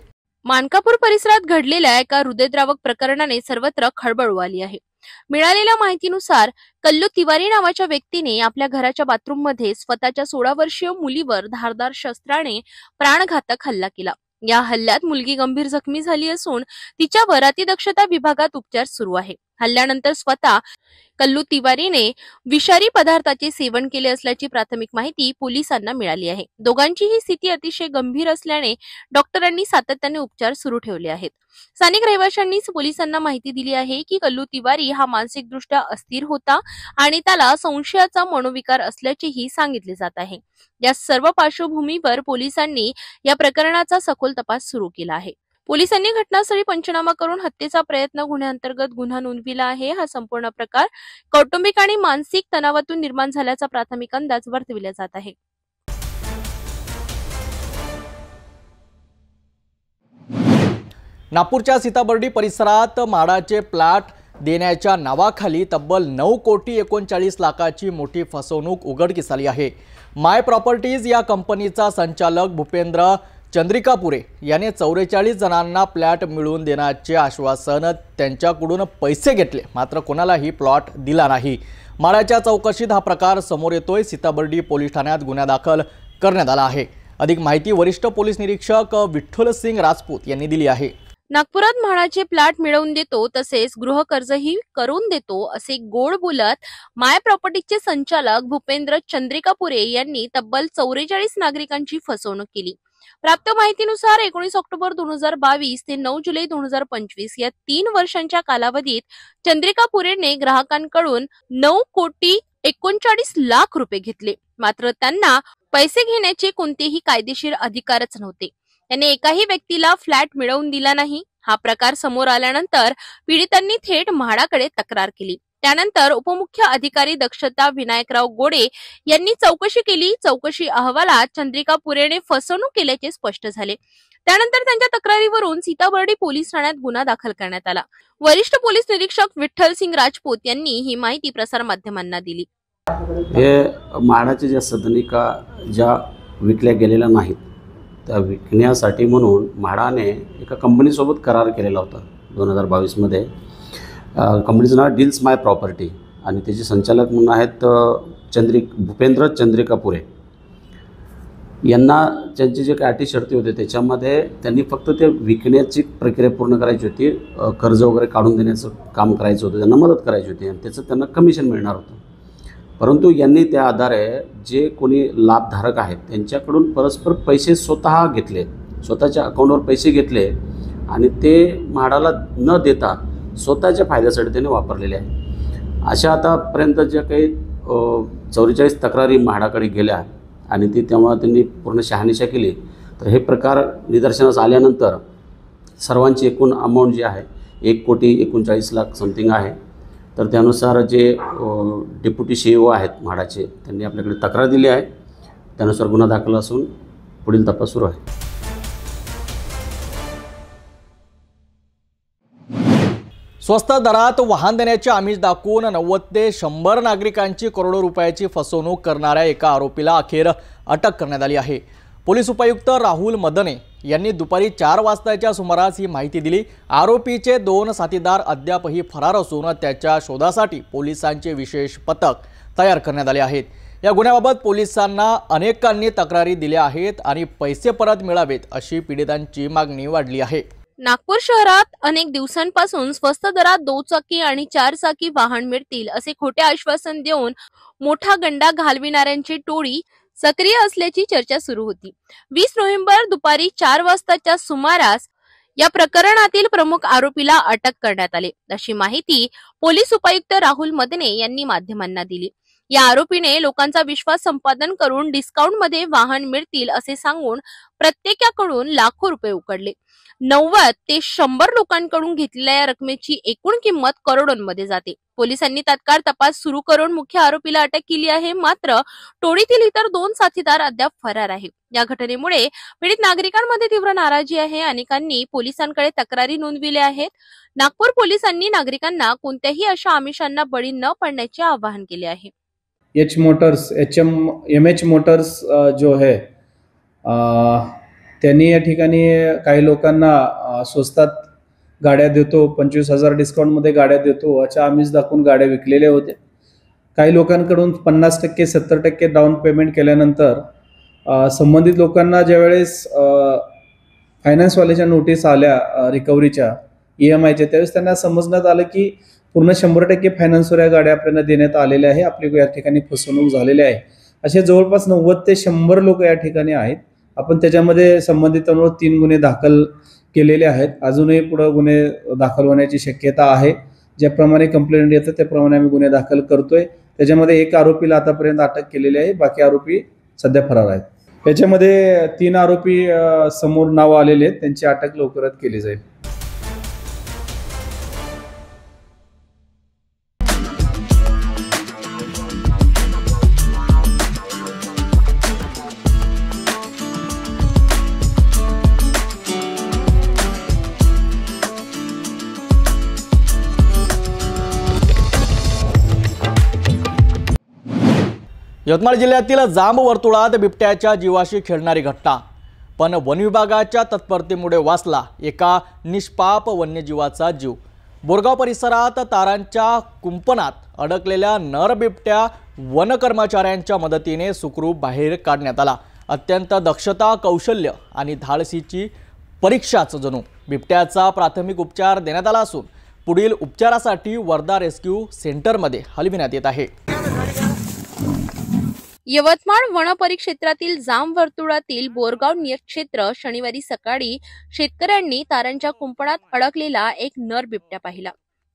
मानकापूर परिसरात घडलेल्या एका हृदयद्रावक प्रकरणाने सर्वत्र खळबळ उडाली आहे. मिळालेल्या माहितीनुसार कल्लू तिवारी नावाच्या व्यक्तीने आपल्या घराच्या बाथरूममध्ये स्वतःच्या 16 वर्षीय मुलीवर धारदार शस्त्राने प्राणघातक हल्ला केला. या हल्ल्यात मुलगी गंभीर जखमी झाली असून तिच्यावर अतिदक्षता विभागात उपचार सुरू आहे. हल्ल्यानंतर स्वतः कल्लू तिवारीने विषारी पदार्थाचे सेवन केले असल्याची प्राथमिक माहिती पोलिसांना मिळाली आहे. दोघांचीही स्थिती अतिशय गंभीर असल्याने डॉक्टरांनी सातत्याने उपचार सुरू ठेवले आहेत. स्थानिक रहिवाशांनी पोलिसांना माहिती दिली आहे की कल्लू तिवारी हा मानसिकदृष्ट्या अस्थिर होता आणि त्याला संशयाचा मनोविकार असल्याचेही सांगितले जात आहे. या सर्व पार्श्वभूमीवर पोलिसांनी या प्रकरणाचा सखोल तपास सुरू केला आहे. पोलिसांनी घटनास्थळी पंचनामा करून हत्येचा प्रयत्न गुन्ह्याअंतर्गत गुन्हा नोंदविला आहे. हा संपूर्ण प्रकार कौटुंबिक आणि मानसिक तणावातून निर्माण झाल्याचा प्राथमिक अंदाज वर्तविला जात आहे. नागपूरच्या सीताबर्डी परिसरात म्हाडाचे प्लॉट देण्याच्या नावाखाली तब्बल 9,39 लाखाची मोठी फसवणूक उघडकीस आली आहे. माय प्रॉपर्टीज या कंपनीचा संचालक भूपेंद्र चंद्रिकापुरे याने 44 जणांना प्लॉट मिळवून देण्याचे आश्वासन त्यांच्याकडून पैसे घेतले, मात्र कोणालाही प्लॉट दिला नाही. म्हाडाच्या चौकशीत हा प्रकार समोर येतोय. सीताबर्डी पोलीस ठाण्यात गुन्हा दाखल करण्यात आला आहे. अधिक माहिती वरिष्ठ पोलीस निरीक्षक विठ्ठल सिंग राजपूत यांनी दिली आहे. नागपुरात म्हाडाचे प्लॉट मिळवून देतो तसेच गृहकर्जही करून देतो असे गोड बोलत माय प्रॉपर्टीजचे संचालक भूपेंद्र चंद्रिकापुरे यांनी तब्बल 44 नागरिकांची फसवणूक केली. प्राप्त माहितीनुसार 19 ऑक्टोबर 2022 ते 9 जुलै 2025 या 3 वर्षांच्या कालावधीत चंद्रिकापुरेने ग्राहकांकडून 9,39 लाख रुपये घेतले, मात्र त्यांना पैसे घेण्याचे कोणतेही कायदेशीर अधिकारच नव्हते. त्याने एकाही व्यक्तीला फ्लॅट मिळवून दिला नाही. हा प्रकार समोर आल्यानंतर पीडितांनी थेट म्हाडाकडे तक्रार केली. त्यानंतर उपमुख्य अधिकारी दक्षता विनायकराव गोडे यांनी चौकशी केली. चौकशी अहवालात चंद्रिकापुरेने फसवणूक केल्याचे स्पष्ट झाले. त्यानंतर त्यांच्या तक्रारीवरून सीताबर्डी पोलीस ठाण्यात गुन्हा दाखल करण्यात आला. वरिष्ठ पोलीस निरीक्षक विठ्ठल सिंग राजपूत यांनी ही माहिती प्रसारमाध्यमांना दिली. हे म्हाडाच्या ज्या सदनिका ज्या विकल्या गेलेल्या नाहीत त्या विकण्यासाठी म्हणून म्हाडाने एका कंपनीसोबत करार केलेला होता 2022 मध्ये. कंपनीचं नाव डील्स माय प्रॉपर्टी आणि त्याचे संचालक म्हणून आहेत भूपेंद्र चंद्रिकापुरे यांना. त्यांचे जे काही अटी शर्ती होते त्याच्यामध्ये त्यांनी फक्त ते विकण्याची प्रक्रिया पूर्ण करायची होती, कर्ज वगैरे काढून देण्याचं काम करायचं होतं, त्यांना मदत करायची होती आणि त्याचं त्यांना कमिशन मिळणार होतं. परंतु यांनी त्या आधारे जे कोणी लाभधारक आहेत त्यांच्याकडून परस्पर पैसे स्वतः घेतले, स्वतःच्या अकाउंटवर पैसे घेतले आणि ते म्हाडाला न देता स्वतःच्या फायद्यासाठी त्यांनी वापरलेले आहे. अशा आतापर्यंत ज्या काही 44 तक्रारी म्हाडाकडे गेल्या आणि ती तेव्हा त्यांनी पूर्ण शहानिशा केली. तर हे प्रकार निदर्शनास आल्यानंतर सर्वांची एकूण अमाऊंट जी आहे 1,39 लाख समथिंग आहे. तर त्यानुसार जे डेप्युटी CEO आहेत म्हाडाचे त्यांनी आपल्याकडे तक्रार दिली आहे. त्यानुसार गुन्हा दाखल असून पुढील तपास सुरू आहे. स्वस्त दरात वाहन देण्याचे आमिष दाखवून 90 ते 100 नागरिकांची करोडो रुपयाची फसवणूक करणाऱ्या एका आरोपीला अखेर अटक करण्यात आली आहे. पोलीस उपायुक्त राहुल मदने यांनी दुपारी 4 वाजताच्या सुमारास ही माहिती दिली। आरोपीचे 2 साथीदार अद्यापही फरार असून त्याच्या शोधासाठी पोलिसांचे विशेष पथक तयार करण्यात आले आहेत। या गुन्ह्याबाबत पोलिसांना अनेकांनी तक्रारी दिल्या आहेत आणि पैसे परत मिळावेत अशी पीडितांची मागणी वाढली आहे। नागपूर शहरात अनेक दिवसांपासून स्वस्त दरात 2 चाकी आणि 4 चाकी वाहन मिळतील असे खोटे आश्वासन देऊन मोठा गंडा घालविणाऱ्यांची टोळी सक्रिय असल्याची चर्चा सुरू होती। 20 नोव्हेंबर दुपारी 4 वाजताच्या सुमारास या प्रकरणातील प्रमुख आरोपीला अटक करण्यात आले अशी माहिती पोलीस उपायुक्त राहुल मदने यांनी माध्यमांना दिली। या आरोपीने लोकांचा विश्वास संपादन करून डिस्काउंटमध्ये वाहन मिळतील असे सांगून प्रत्येकाकडून लाखो रुपये उकडले। 90 ते 100 लोकांकडून घेतलेल्या या रकमेची एकूण किंमत करोडोंमध्ये जाते। पोलिसांनी तात्काळ तपास सुरू करून मुख्य आरोपीला अटक केली आहे। मात्र टोळीतील इतर 2 साथीदार अद्याप फरार आहेत। या घटनेमुळे पीडित नागरिकांमध्ये तीव्र नाराजी आहे। अनेकांनी पोलिसांकडे तक्रारी नोंदविल्या आहेत। नागपूर पोलिसांनी नागरिकांना कोणत्याही अशा आमिषांना बळी न पडण्याचे आवाहन केले आहे। MH मोटर्स जो है त्यांनी या ठिकाणी काही लोकांना स्वस्तात गाड्या देतो, 25,000 डिस्काउंटमध्ये गाड्या देतो अशा आमिष दाखवून गाड्या विकलेल्या होत्या। काही लोकांकडून 50% 70% डाऊन पेमेंट केल्यानंतर संबंधित लोकांना ज्यावेळेस फायनान्सवाल्याच्या नोटीस आल्या रिकव्हरीच्या EMIच्या, त्यावेळेस त्यांना समजण्यात आलं की पूर्ण 100% फायनान्सवर या गाड्या आपल्याला देण्यात आलेल्या आहे, आपली या ठिकाणी फसवणूक झालेली आहे। असे जवळपास 90 ते 100 लोक या ठिकाणी आहेत। आपण त्याच्यामध्ये संबंधितांवर 3 गुन्हे दाखल केलेले आहेत। अजूनही पुढे गुन्हे दाखल होण्याची शक्यता आहे। ज्याप्रमाणे कंप्लेंट येतं त्याप्रमाणे आम्ही गुन्हे दाखल करतोय। त्याच्यामध्ये 1 आरोपीला आतापर्यंत अटक केलेली आहे, बाकी आरोपी सध्या फरार आहेत। याच्यामध्ये 3 आरोपी समोर नाव आलेले आहेत, त्यांची अटक लवकरच केली जाईल। यवतमाळ जिल्ह्यातील जांब वर्तुळात बिबट्याच्या जीवाशी खेळणारी घटना, पण वन विभागाच्या तत्परतेमुळे वाचला एका निष्पाप वन्यजीवाचा जीव। बोरगाव परिसरात तारांच्या कुंपणात अडकलेल्या नर बिबट्या वन कर्मचाऱ्यांच्या मदतीने सुखरूप बाहेर काढण्यात आला। अत्यंत दक्षता, कौशल्य आणि धाडसीची परीक्षाच जणू। बिबट्याचा प्राथमिक उपचार देण्यात आला असून पुढील उपचारासाठी वर्धा रेस्क्यू सेंटरमध्ये हलविण्यात येत आहे। यवतमाळ वन परिक्षेत्रातील जांब वर्तुळातील बोरगाव नियक्षेत्र शनिवारी सकाळी शेतकऱ्यांनी तारांच्या कुंपणात अडकलेला एक नर बिबट्या पाहिला।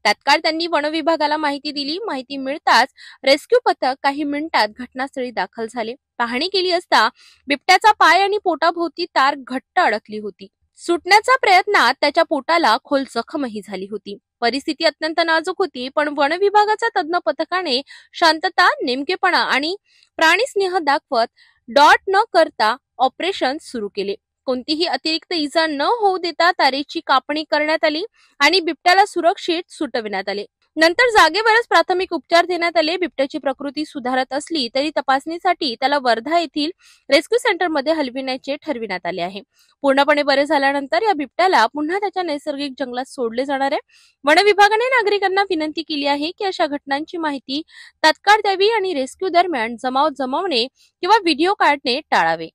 तात्काळ त्यांनी वन विभागाला माहिती दिली। माहिती मिळताच रेस्क्यू पथक काही मिनिटात घटनास्थळी दाखल झाले। पाहणी केली असता बिबट्याचा पाय आणि पोटाभोवती तार घट्ट अडकली होती। सुटण्याच्या प्रयत्नात त्याच्या पोटाला खोल जखमही झाली होती। परिस्थिती अत्यंत नाजूक होती, पण वन विभागाच्या तज्ञ पथकाने शांतता, नेमकेपणा आणि प्राणीस्नेह दाखवत डॉट न करता ऑपरेशन सुरू केले। कोणतीही अतिरिक्त इजा न होऊ देता तारेची कापणी करण्यात आली आणि बिबट्याला सुरक्षित सुटविण्यात आले। नंतर जागेवरच प्राथमिक उपचार देण्यात आले। बिबट्याची प्रकृती सुधारत असली तरी तपासणीसाठी त्याला वर्धा येथील रेस्क्यू सेंटरमध्ये हलविण्याचे ठरविण्यात आले आहे। पूर्णपणे बरे झाल्यानंतर या बिबट्याला पुन्हा त्याच्या नैसर्गिक जंगलात सोडले जाणार आहे। वन विभागाने नागरिकांना विनंती केली आहे की अशा घटनांची माहिती तात्काळ द्यावी आणि रेस्क्यू दरम्यान जमाव जमवणे किंवा व्हिडिओ काढणे टाळावे।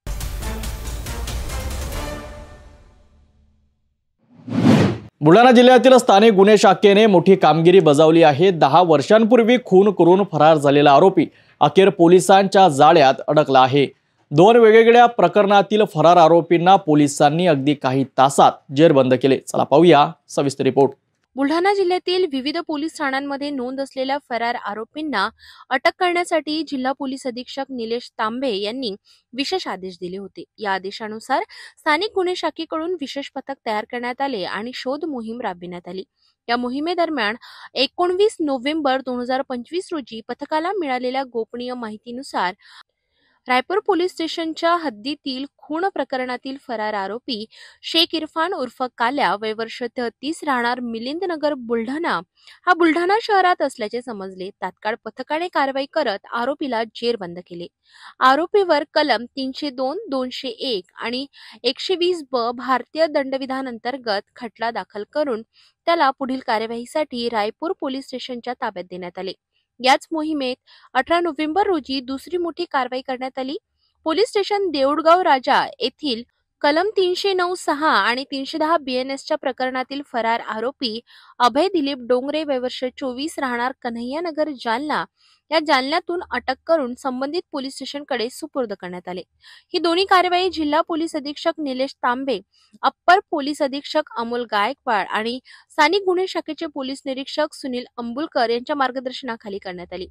बुलढाणा जिल्ह्यातील स्थानिक गुन्हे शाखेने मोठी कामगिरी बजावली आहे। 10 वर्षांपूर्वी खून करून फरार झालेला आरोपी अखेर पोलिसांच्या जाळ्यात अडकला आहे। 2 वेगवेगळ्या प्रकरणातील फरार आरोपींना पोलिसांनी अगदी काही तासात जेरबंद केले। चला पाहूया सविस्तर रिपोर्ट। बुलढाणा जिल्ह्यातील विविध पोलीस ठाण्यांमध्ये नोंद असलेल्या फरार आरोपींना अटक करण्यासाठी जिल्हा पोलीस अधीक्षक निलेश तांबे यांनी विशेष आदेश दिले होते। या आदेशानुसार स्थानिक गुन्हे शाखेकडून विशेष पथक तयार करण्यात आले आणि शोध मोहीम राबविण्यात आली। या मोहिमेदरम्यान 19 नोव्हेंबर 2025 रोजी पथकाला मिळालेल्या गोपनीय माहितीनुसार रायपूर पोलीस स्टेशनच्या हद्दीतील खून प्रकरणातील फरार आरोपी शेख इरफान उर्फ काल्या वय वर्ष 33 राहणार मिलिंद नगर बुलढाणा हा बुलढाणा शहरात असल्याचे समजले। तात्काळ पथकाने कारवाई करत आरोपीला जेरबंद केले। आरोपीवर कलम 302, 201 आणि 120 भारतीय दंडविधान अंतर्गत खटला दाखल करून त्याला पुढील कार्यवाहीसाठी रायपूर पोलीस स्टेशनच्या ताब्यात देण्यात आले। याच मोहिमेत 18 नोव्हेंबर रोजी दुसरी मोठी कारवाई करण्यात आली। पोलीस स्टेशन देऊळगाव राजा येथील कलम 309(6) आणि 310 BNSच्या प्रकरणातील फरार आरोपी अभय दिलीप डोंगरे वय वर्ष 24 राहणार कन्हैया नगर जालना या जालन्यातून अटक करून संबंधित पोलीस स्टेशनकडे सुपूर्द करण्यात आले। ही दोन्ही कारवाई जिल्हा पोलीस अधीक्षक निलेश तांबे, अप्पर पोलीस अधीक्षक अमोल गायकवाड आणि स्थानिक गुन्हे शाखेचे पोलीस निरीक्षक सुनील अंबुलकर यांच्या मार्गदर्शनाखाली करण्यात आली।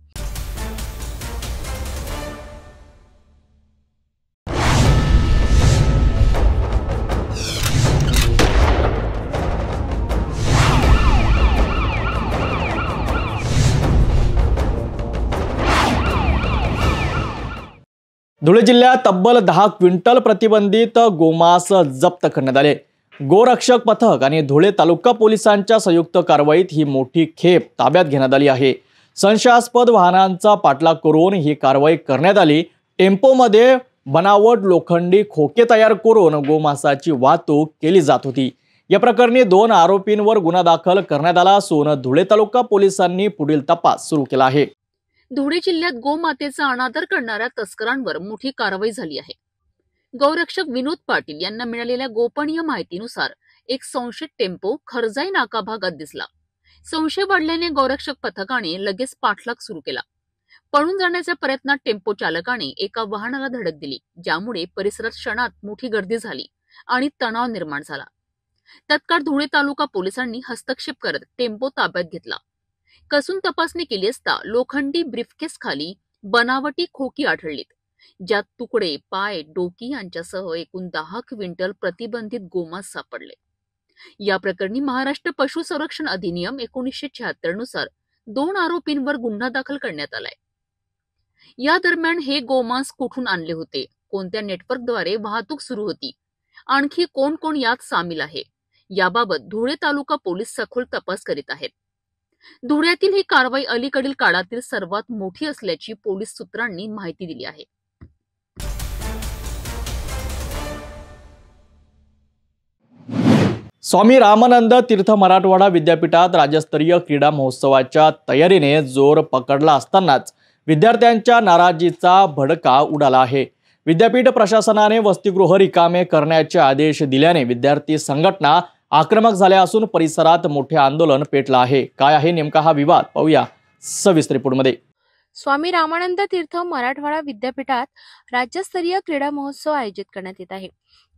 धुळे जिल्ह्यात तब्बल 10 क्विंटल प्रतिबंधित गोमांस जप्त करण्यात आले। गोरक्षक पथक आणि धुळे तालुका पोलिसांच्या संयुक्त कारवाईत ही मोठी खेप ताब्यात घेण्यात आली आहे। संशयास्पद वाहनांचा पाठलाग करून ही कारवाई करण्यात आली। टेम्पोमध्ये बनावट लोखंडी खोके तयार करून गोमांसाची वाहतूक केली जात होती। या प्रकरणी 2 आरोपींवर गुन्हा दाखल करण्यात आला असून धुळे तालुका पोलिसांनी पुढील तपास सुरू केला आहे। धुळे जिल्ह्यात गोमातेचा अनादर करणाऱ्या तस्करांवर मोठी कारवाई झाली आहे। गौरक्षक विनोद पाटील यांना मिळालेल्या गोपनीय माहितीनुसार एक संशयित टेम्पो खरजाई नाका भागात दिसला। संशय वाढल्याने गौरक्षक पथकाने लगेच पाठलाग सुरू केला। पळून जाण्याच्या प्रयत्नात टेम्पो चालकाने एका वाहनाला धडक दिली, ज्यामुळे परिसरात क्षणात मोठी गर्दी झाली आणि तणाव निर्माण झाला। तत्काळ धुळे तालुका पोलिसांनी हस्तक्षेप करत टेम्पो ताब्यात घेतला। कसून तपासणी केली असता लोखंडी ब्रीफकेस खाली बनावटी खोकी आढळलीत, ज्यात तुकडे, पाय, डोकी यांच्यासह एकूण 10 क्विंटल प्रतिबंधित गोमांस सापडले। या प्रकरणी महाराष्ट्र पशु संरक्षण अधिनियम 1976 नुसार 2 आरोपींवर गुन्हा दाखल करण्यात आलाय। या दरम्यान हे गोमांस कुठून आणले होते, कोणत्या नेटवर्कद्वारे वाहतूक सुरू होती, आणखी कोण कोण यात सामील आहे, याबाबत धुळे तालुका पोलीस सखोल तपास करीत आहेत। धुळ्यातील ही कारवाई अलीकडील काळातील सर्वात मोठी असल्याची पोलीस सूत्रांनी माहिती दिली आहे। स्वामी रामानंद तीर्थ मराठवाडा विद्यापीठात राज्यस्तरीय क्रीडा महोत्सवाच्या तयारीने जोर पकडला असतानाच विद्यार्थ्यांच्या नाराजीचा भडका उडाला आहे। विद्यापीठ प्रशासनाने वसतिगृह रिकामे करण्याचे आदेश दिल्याने विद्यार्थी संघटना आक्रमक झाल्या असून परिसरात मोठे आंदोलन पेटलं आहे। काय आहे नेमका हा विवाद, पाहूया सविस्तर रिपोर्टमध्ये। स्वामी रामानंद तीर्थ मराठवाडा विद्यापीठात राज्यस्तरीय क्रीडा महोत्सव आयोजित करण्यात येत आहे।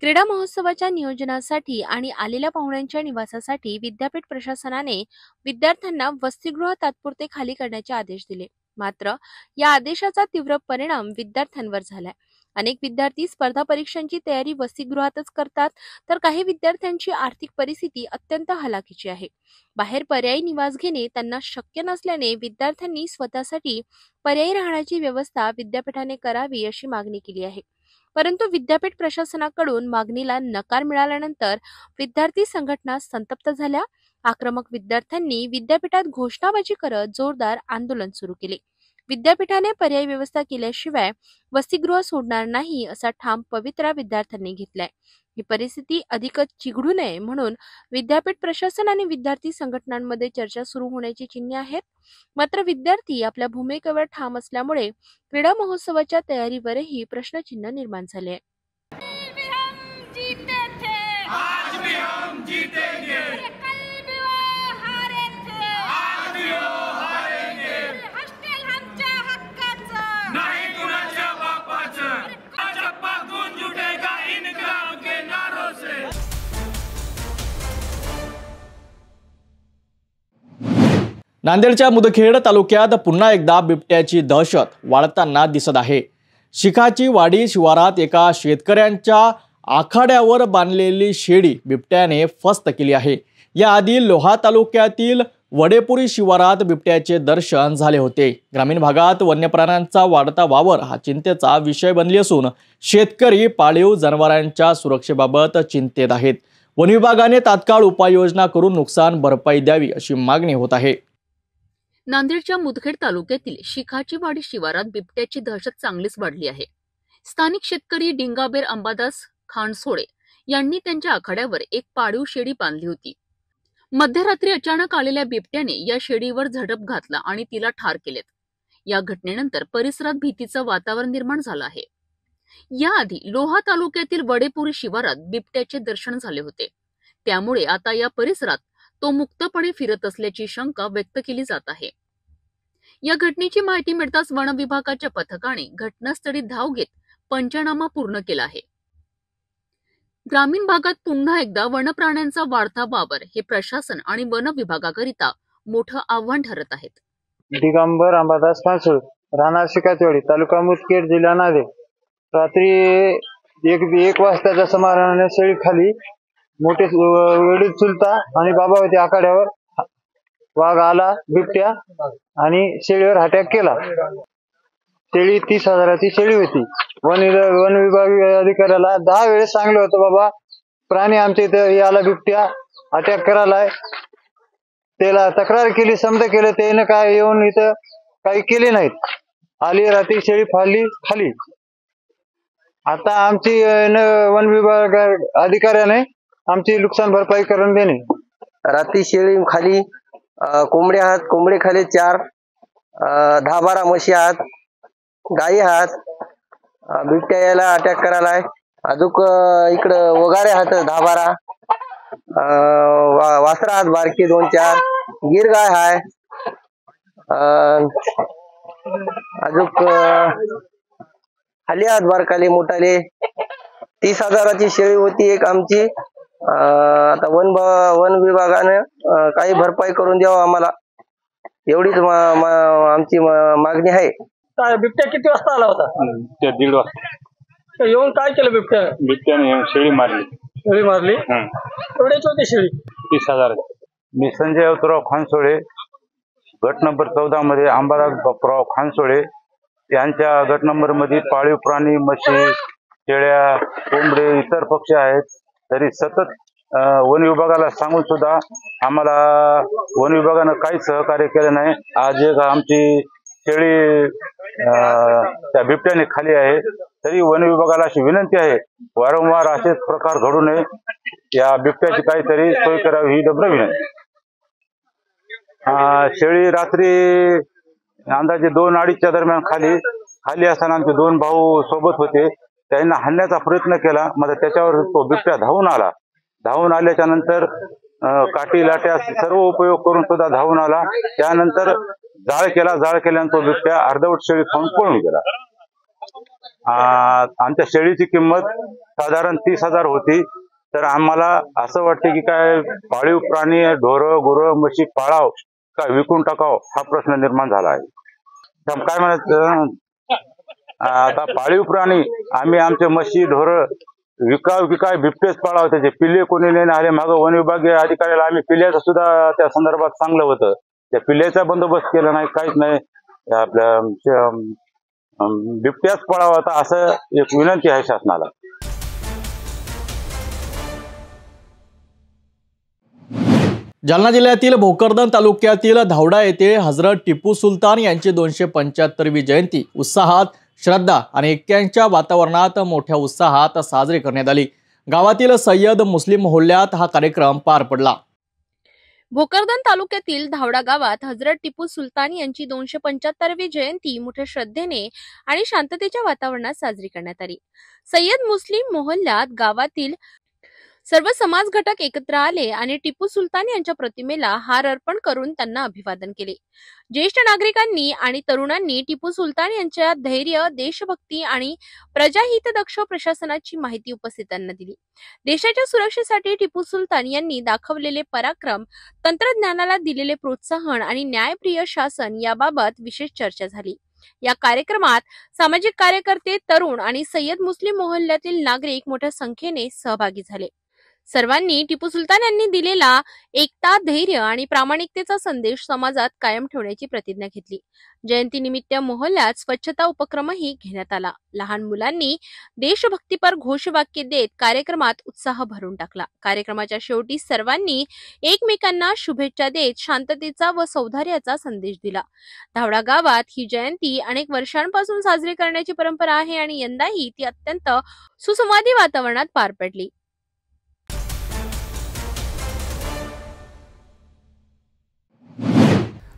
क्रीडा महोत्सवाच्या नियोजनासाठी आणि आलेल्या पाहुण्यांच्या निवासासाठी विद्यापीठ प्रशासनाने विद्यार्थ्यांना वसतिगृह तात्पुरते खाली करण्याचे आदेश दिले। मात्र या आदेशाचा तीव्र परिणाम विद्यार्थ्यांवर झालाय। अनेक विद्यार्थी स्पर्धा परीक्षांची तयारी वसतिगृहातच करतात, तर काही विद्यार्थ्यांची आर्थिक परिस्थिती अत्यंत हलाखीची आहे। बाहेर पर्यायी निवास घेणे त्यांना शक्य नसल्याने विद्यार्थ्यांनी स्वतःसाठी पर्यायी राहण्याची व्यवस्था विद्यापीठाने करावी अशी मागणी केली आहे। परंतु विद्यापीठ प्रशासनाकडून मागणीला नकार मिळाल्यानंतर विद्यार्थी संघटना संतप्त झाल्या। आक्रमक विद्यार्थ्यांनी विद्यापीठात घोषणाबाजी करत जोरदार आंदोलन सुरू केले। विद्यापीठाने पर्यायी व्यवस्था केल्याशिवाय वसतिगृह सोडणार नाही असा ठाम पवित्रा विद्यार्थ्यांनी घेतलाय। ही परिस्थिती अधिकच चिघळू नये म्हणून विद्यापीठ प्रशासन आणि विद्यार्थी संघटनांमध्ये चर्चा सुरू होण्याची चिन्हे आहेत। मात्र विद्यार्थी आपल्या भूमिकेवर ठाम असल्यामुळे क्रीडा महोत्सवाच्या तयारीवरही प्रश्नचिन्ह निर्माण झाले आहे। नांदेडच्या मुदखेड तालुक्यात पुन्हा एकदा बिबट्याची दहशत वाढताना दिसत आहे। शिखाची वाडी शिवारात एका शेतकऱ्यांच्या आखाड्यावर बांधलेली शेळी बिबट्याने फस्त केली आहे। याआधी लोहा तालुक्यातील वडेपुरी शिवारात बिबट्याचे दर्शन झाले होते। ग्रामीण भागात वन्य प्राण्यांचा वाढता वावर हा चिंतेचा विषय बनली असून शेतकरी पाळीव जनावरांच्या सुरक्षेबाबत चिंतेत आहेत। वन विभागाने तात्काळ उपाययोजना करून नुकसान भरपाई द्यावी अशी मागणी होत आहे। नांदेडच्या मुदखेड तालुक्यातील शिखाचीवाडी शिवारात बिबट्याची दहशत चांगलीच वाढली आहे। स्थानिक शेतकरी डिंगाबेर अंबादास खानसोळे यांनी त्यांच्या आखाड्यावर एक पाळीव शेळी बांधली होती। मध्यरात्री अचानक आलेल्या बिबट्याने या शेळीवर झडप घातला आणि तिला ठार केलेत। या घटनेनंतर परिसरात भीतीचं वातावरण निर्माण झालं आहे। याआधी लोहा तालुक्यातील वडेपुरी शिवारात बिबट्याचे दर्शन झाले होते, त्यामुळे आता या परिसरात तो मुक्तपणे फिरत असल्याची शंका व्यक्त केली जात आहे। या घटनेची माहिती मिळताच वन विभागाच्या पथकाने घटनास्थळी धाव घेत पंचनामा पूर्ण केला आहे। ग्रामीण भागात पुन्हा एकदा वनप्राण्यांचा वाढता वावर हे प्रशासन आणि वन विभागाकरिता मोठं आव्हान ठरत आहेत। दिगंबर अंबादास खानसोळे, राहणार शिखाचीवाडी, तालुका मुदखेड, जिल्हा नांदेड। रात्री एक वाजताच्या सुमाराने शेळी खाली मोठे वडील चुलता आणि बाबा होते आखाड्यावर। वाघ आला, बिबट्या, आणि शेळीवर अटॅक केला। शेळी 30,000ची शेळी होती। वन विभाग अधिकाऱ्याला 10 वेळेस सांगलं होतं, बाबा प्राणी आमच्या इथं याला बिबट्या अटॅक करायलाय। त्याला तक्रार केली, समजा केलं, त्यानं काय येऊन इथं काही केले नाहीत। आली रात्री शेळी फाडली खाली। आता आमची वन विभाग अधिकाऱ्याने आमची नुकसान भरपाई करून देणे। रात्री शेळी खाली कोंबड्या आहात, कोंबडे खाली 4, 10-12 म्हशी आहात, गाई आहात। बिबट्या याला अटॅक करायला आहे। अजून इकडं वगारे आहात 10-12, वासरा आहात बारकी 2-4, गिर गाय आहे। अजून खाली आहात बारकाले मोठाले। 30,000ची शेळी होती एक आमची। आता वन विभागाने काही भरपाई करून द्यावं आम्हाला, एवढीच आमची मागणी आहे। काय बिबट्या किती वाजता आला होता? 1:30 वाजता। येऊन काय केलं बिबट्याने? बिबट्याने येऊन शेळी मारली। शेळी मारली? एवढ्याची होती शेळी? 30,000। मी संजय अवतराव खानसोळे, गट नंबर 14 मध्ये अंबादास बापराव खानसोळे यांच्या गट नंबर मध्ये पाळीव प्राणी, म्हशी, शेळ्या, कोंबडे, इतर पक्षी आहेत। तरी सतत वन विभागाला सांगून सुद्धा आम्हाला वन विभागानं काही सहकार्य केलं नाही। आज एक आमची शेळी त्या बिबट्याने खाली आहे, तरी वन विभागाला अशी विनंती आहे, वारंवार असेच प्रकार घडू नये, या बिबट्याची काहीतरी सोय करावी ही नम्र विनंती। शेळी रात्री अंदाजे 2-2:30च्या दरम्यान खाली असताना आमचे 2 भाऊ सोबत होते, त्यांना हाणण्याचा प्रयत्न केला, मात्र त्याच्यावर तो बिबट्या धावून आला। धावून आल्याच्या नंतर काठी लाट्या सर्व उपयोग करून सुद्धा धावून आला। त्यानंतर जाळ केल्यानंतर तो बिबट्या अर्धवट शेळी खाऊन पळून गेला। आमच्या शेळीची किंमत साधारण 30,000 होती। तर आम्हाला असं वाटतं की काय पाळीव प्राणी, ढोरं, गुरं, म्हशी पाळाव का विकून टाकाव हा प्रश्न निर्माण झाला आहे। काय म्हणायचं, आता पाळीव प्राणी आम्ही आमचे म्हशी, ढोरं विकाव की काय बिबटेच पाळाव, त्याचे पिल्ले कोणी लेणे आले। मागं वन विभागीय अधिकाऱ्याला आम्ही पिल्ल्याचं सुद्धा त्या संदर्भात चांगलं होतं, त्या पिल्ल्याचा बंदोबस्त केला नाही, काहीच नाही। आपल्या बिबट्याच पळावा होता असं एक विनंती आहे शासनाला। जालना जिल्ह्यातील भोकरदन तालुक्यातील धावडा येथे हजरत टिपू सुलतान यांची 275वी जयंती उत्साहात, श्रद्धा आणि ऐक्यांच्या वातावरणात मोठ्या उत्साहात साजरी करण्यात आली। गावातील सय्यद मुस्लिम मोहल्ल्यात हा कार्यक्रम पार पडला। भोकरदन तालुक्यातील धावडा गावात हजरत टिपू सुलतान यांची 275वी जयंती मोठ्या श्रद्धेने आणि शांततेच्या वातावरणात साजरी करण्यात आली। सय्यद मुस्लिम मोहल्ल्यात गावातील सर्व समाज घटक एकत्र आले आणि टिपू सुलतान यांच्या प्रतिमेला हार अर्पण करून त्यांना अभिवादन केले। ज्येष्ठ नागरिकांनी आणि तरुणांनी टिपू सुलतान यांच्या धैर्य, देशभक्ती आणि प्रजाहितदक्ष प्रशासनाची माहिती उपस्थितांना दिली। देशाच्या सुरक्षेसाठी टिपू सुलतान यांनी दाखवलेले पराक्रम, तंत्रज्ञानाला दिलेले प्रोत्साहन आणि न्यायप्रिय शासन याबाबत विशेष चर्चा झाली। या कार्यक्रमात सामाजिक कार्यकर्ते, तरुण आणि सय्यद मुस्लिम मोहल्ल्यातील नागरिक मोठ्या संख्येने सहभागी झाले। सर्वांनी टिपू सुलतान यांनी दिलेला एकता, धैर्य आणि प्रामाणिकतेचा संदेश समाजात कायम ठेवण्याची प्रतिज्ञा घेतली. जयंतीनिमित्त मोहल्ल्यात स्वच्छता उपक्रमही घेण्यात आला. लहान मुलांनी देशभक्तीपर घोषवाक्य देत कार्यक्रमात उत्साह भरून टाकला. कार्यक्रमाच्या शेवटी सर्वांनी एकमेकांना शुभेच्छा देत शांततेचा व सौहार्दाचा संदेश दिला. धावडा गावात ही जयंती अनेक वर्षांपासून साजरी करण्याची परंपरा आहे आणि यंदाही ती अत्यंत सुसंवादी वातावरणात पार पडली.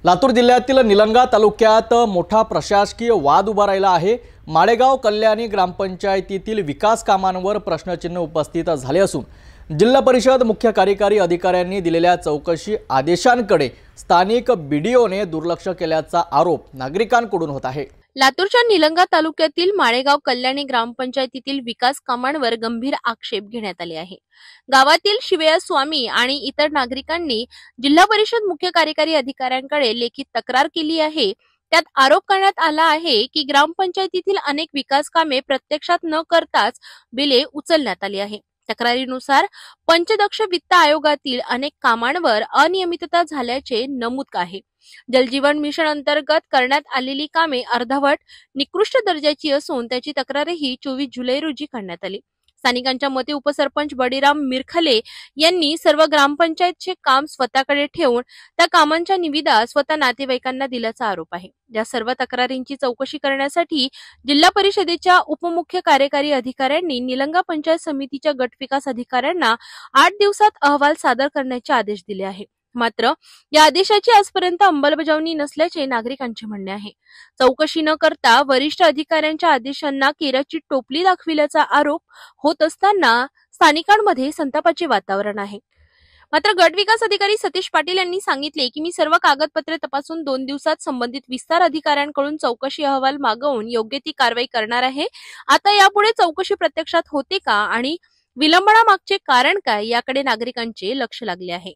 लातूर जिल्ह्यातील निलंगा तालुक्यात मोठा प्रशासकीय वाद उभा राहिला आहे. माळेगाव कल्याणी ग्रामपंचायतीतील विकास कामांवर प्रश्नचिन्ह उपस्थित झाले असून जिल्हा परिषद मुख्य कार्यकारी अधिकाऱ्यांनी दिलेल्या चौकशी आदेशांकडे स्थानिक बीडीओने दुर्लक्ष केल्याचा आरोप नागरिकांकडून होत आहे. लातूरच्या निलंगा तालुक्यातील माळेगाव कल्याणी ग्रामपंचायतीतील विकास कामांवर गंभीर आक्षेप घेण्यात आले आहे. गावातील शिवया स्वामी आणि इतर नागरिकांनी जिल्हा परिषद मुख्य कार्यकारी अधिकाऱ्यांकडे लेखी तक्रार केली आहे. त्यात आरोप करण्यात आला आहे की ग्रामपंचायतीतील अनेक विकास कामे प्रत्यक्षात न करताच बिले उचलण्यात आली आहे. तक्रारीनुसार पंचदक्ष वित्त आयोगातील अनेक कामांवर अनियमितता झाल्याचे नमूद आहे. जलजीवन मिशन अंतर्गत करण्यात आलेली कामे अर्धवट, निकृष्ट दर्जाची असून त्याची तक्रारही 24 जुलै रोजी करण्यात आली. स्थानिकांच्या मते उपसरपंच बळीराम मिरखले यांनी सर्व ग्रामपंचायतचे काम स्वतःकडे ठेवून त्या कामांच्या निविदा स्वतः नातेवाईकांना दिल्याचा आरोप आहे. या सर्व तक्रारींची चौकशी करण्यासाठी जिल्हा परिषदेच्या उपमुख्य कार्यकारी अधिकाऱ्यांनी निलंगा पंचायत समितीच्या गटविकास अधिकाऱ्यांना 8 दिवसात अहवाल सादर करण्याचे आदेश दिले आहे. मात्र या आदेशाची आजपर्यंत अंमलबजावणी नसल्याचे नागरिकांचे म्हणणे आहे. चौकशी न करता वरिष्ठ अधिकाऱ्यांच्या आदेशांना केराची टोपली दाखविल्याचा आरोप होत असताना स्थानिकांमध्ये संतापाचे वातावरण आहे. मात्र गट विकास अधिकारी सतीश पाटील यांनी सांगितले की मी सर्व कागदपत्रे तपासून 2 दिवसात संबंधित विस्तार अधिकाऱ्यांकडून चौकशी अहवाल मागवून योग्य ती कारवाई करणार आहे. आता यापुढे चौकशी प्रत्यक्षात होते का आणि विलंबनामागचे कारण काय याकडे नागरिकांचे लक्ष लागले आहे.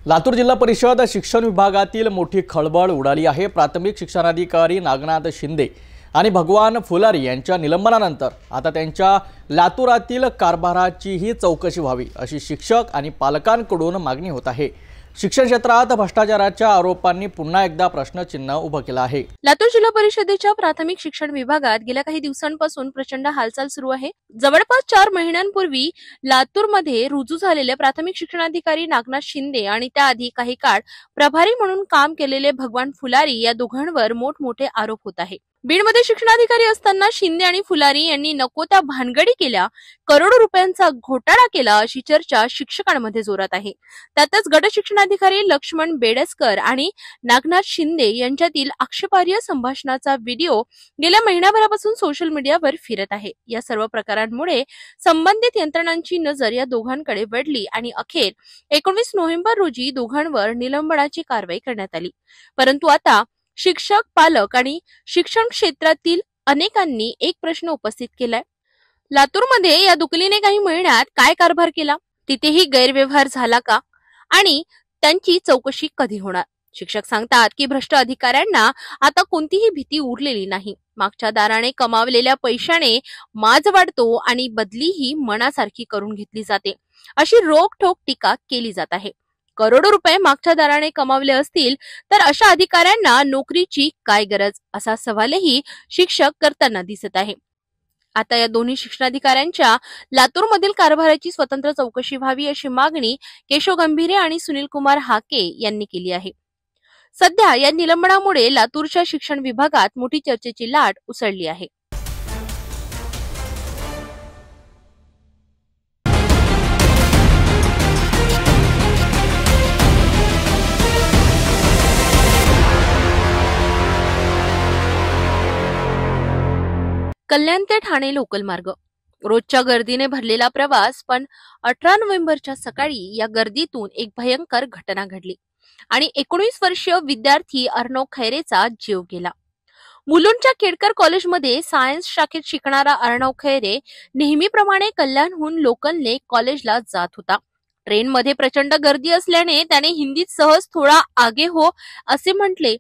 लातूर जिल्हा परिषद शिक्षण विभागातील मोठी खळबळ उडाली आहे. प्राथमिक शिक्षणाधिकारी नागनाथ शिंदे आणि भगवान फुलारी यांच्या निलंबनानंतर आता त्यांच्या लातूरातील कारभाराचीही चौकशी व्हावी अशी शिक्षक आणि पालकांकडून मागणी होत आहे. शिक्षण क्षेत्रात भ्रष्टाचाराच्या आरोपांनी पुन्हा एकदा प्रश्नचिन्ह उभं केलं आहे. लातूर जिल्हा परिषदेच्या प्राथमिक शिक्षण विभागात गेल्या काही दिवसांपासून प्रचंड हालचाल सुरू आहे. जवळपास 4 महिन्यांपूर्वी लातूरमध्ये रुजू झालेले प्राथमिक शिक्षणाधिकारी नागनाथ शिंदे आणि त्याआधी काही काळ प्रभारी म्हणून काम केलेले भगवान फुलारी या दोघांवर मोठमोठे आरोप होत आहेत. बीडमध्ये शिक्षणाधिकारी असताना शिंदे आणि फुलारी यांनी नको त्या भानगडी केल्या, करोडो रुपयांचा घोटाळा केला अशी चर्चा शिक्षकांमध्ये जोरात आहे. त्यातच गट शिक्षणाधिकारी लक्ष्मण बेडसकर आणि नागनाथ शिंदे यांच्यातील आक्षेपार्ह संभाषणाचा व्हिडिओ गेल्या महिनाभरापासून सोशल मीडियावर फिरत आहे. या सर्व प्रकारांमुळे संबंधित यंत्रणांची नजर या दोघांकडे वळली आणि अखेर 19 नोव्हेंबर रोजी दोघांवर निलंबनाची कारवाई करण्यात आली. परंतु आता शिक्षक, पालक आणि शिक्षण क्षेत्रातील अनेकांनी एक प्रश्न उपस्थित केलाय. लातूरमध्ये या दुकलीने काही महिन्यात काय कारभार केला, तिथेही गैरव्यवहार झाला का आणि त्यांची चौकशी कधी होणार? शिक्षक सांगतात की भ्रष्ट अधिकाऱ्यांना आता कोणतीही भीती उरलेली नाही. मागच्या दाराने कमावलेल्या पैशाने माज वाढतो आणि बदलीही मनासारखी करून घेतली जाते अशी रोखठोक टीका केली जात आहे. करोडो रुपये मागच्या दाराने कमावले असतील तर अशा अधिकाऱ्यांना नोकरीची काय गरज असा सवालही शिक्षक करताना दिसत आहे. आता या दोन्ही शिक्षणाधिकाऱ्यांच्या लातूरमधील कारभाराची स्वतंत्र चौकशी व्हावी अशी मागणी केशव गंभीरे आणि सुनील कुमार हाके यांनी केली आहे. सध्या या निलंबनामुळे लातूरच्या शिक्षण विभागात मोठी चर्चेची लाट उसळली आहे. कल्याण ते ठाणे लोकल मार्ग रोजच्या गर्दीने भरलेला प्रवास, पण 18 नोव्हेंबरच्या सकाळी या गर्दीतून एक भयंकर घटना घडली आणि 19 वर्षीय विद्यार्थी अर्णव खैरेचा जीव गेला. मुलुंडच्या केडकर कॉलेजमध्ये सायन्स शाखेत शिकणारा अर्णव खैरे नेहमीप्रमाणे कल्याणहून लोकलने कॉलेजला जात होता. ट्रेनमध्ये प्रचंड गर्दी असल्याने त्याने हिंदीत सहज थोडा आगे हो असे म्हटले,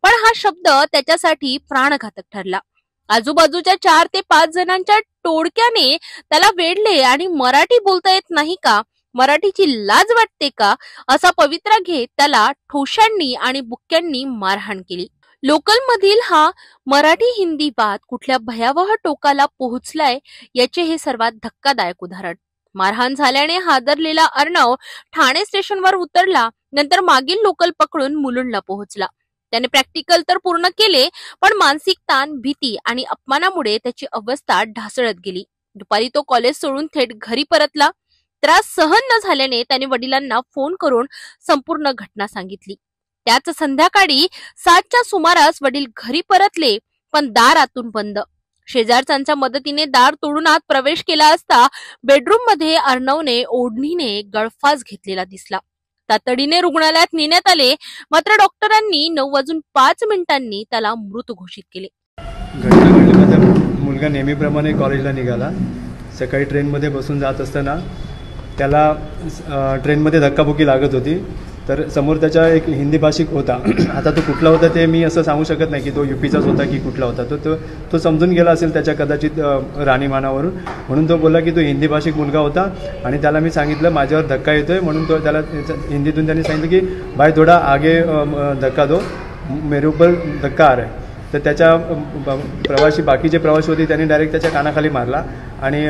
पण हा शब्द त्याच्यासाठी प्राणघातक ठरला. आजूबाजूच्या 4 ते 5 जणांच्या टोळक्याने त्याला वेढले आणि मराठी बोलता येत नाही का, मराठीची लाज वाटते का, असा पवित्रा घेत त्याला ठोशांनी आणि बुक्क्यांनी मारहाण केली. लोकल मधील हा मराठी हिंदी वाद कुठल्या भयावह टोकाला पोहोचलाय याचे हे सर्वात धक्कादायक उदाहरण. मारहाण झाल्याने हादरलेला अर्णव ठाणे स्टेशनवर उतरला. नंतर मागील लोकल पकडून मुलुंडला पोहोचला. त्याने प्रॅक्टिकल तर पूर्ण केले, पण मानसिक ताण, भीती आणि अपमानामुळे त्याची अवस्था ढासळत गेली. दुपारी तो कॉलेज सोडून थेट घरी परतला. त्रास सहन न झाल्याने त्याने वडिलांना फोन करून संपूर्ण घटना सांगितली. त्याच संध्याकाळी 7च्या सुमारास वडील घरी परतले, पण दार आतून बंद. शेजारच्यांच्या मदतीने दार तोडून आत प्रवेश केला असता बेडरूम मध्ये अर्णवने ओढणीने गळफास घेतलेला दिसला. तातडीने रुग्णालयात नेण्यात आले, मात्र डॉक्टरांनी 9:05 त्याला मृत घोषित केले. घटना घडली माझा मुलगा नेहमीप्रमाणे कॉलेजला निघाला. सकाळी ट्रेनमध्ये बसून जात असताना त्याला ट्रेनमध्ये धक्काबुक्की लागत होती. तर समोर त्याच्या एक हिंदी भाषिक होता. आता तो कुठला होता ते मी असं सांगू शकत नाही की तो यूपीचाच होता की कुठला होता. तो समजून गेला असेल त्याच्या कदाचित राहणीमानावरून, म्हणून तो बोलला की तो हिंदी भाषिक मुलगा होता. आणि त्याला मी सांगितलं माझ्यावर धक्का येतोय, म्हणून तो त्याला हिंदीतून त्यांनी सांगितलं की भाई थोडा आगे धक्का दो, मेरे ऊपर धक्का आ रहा है. तर त्याच्या बाकीचे प्रवासी होते त्यांनी डायरेक्ट त्याच्या कानाखाली मारला आणि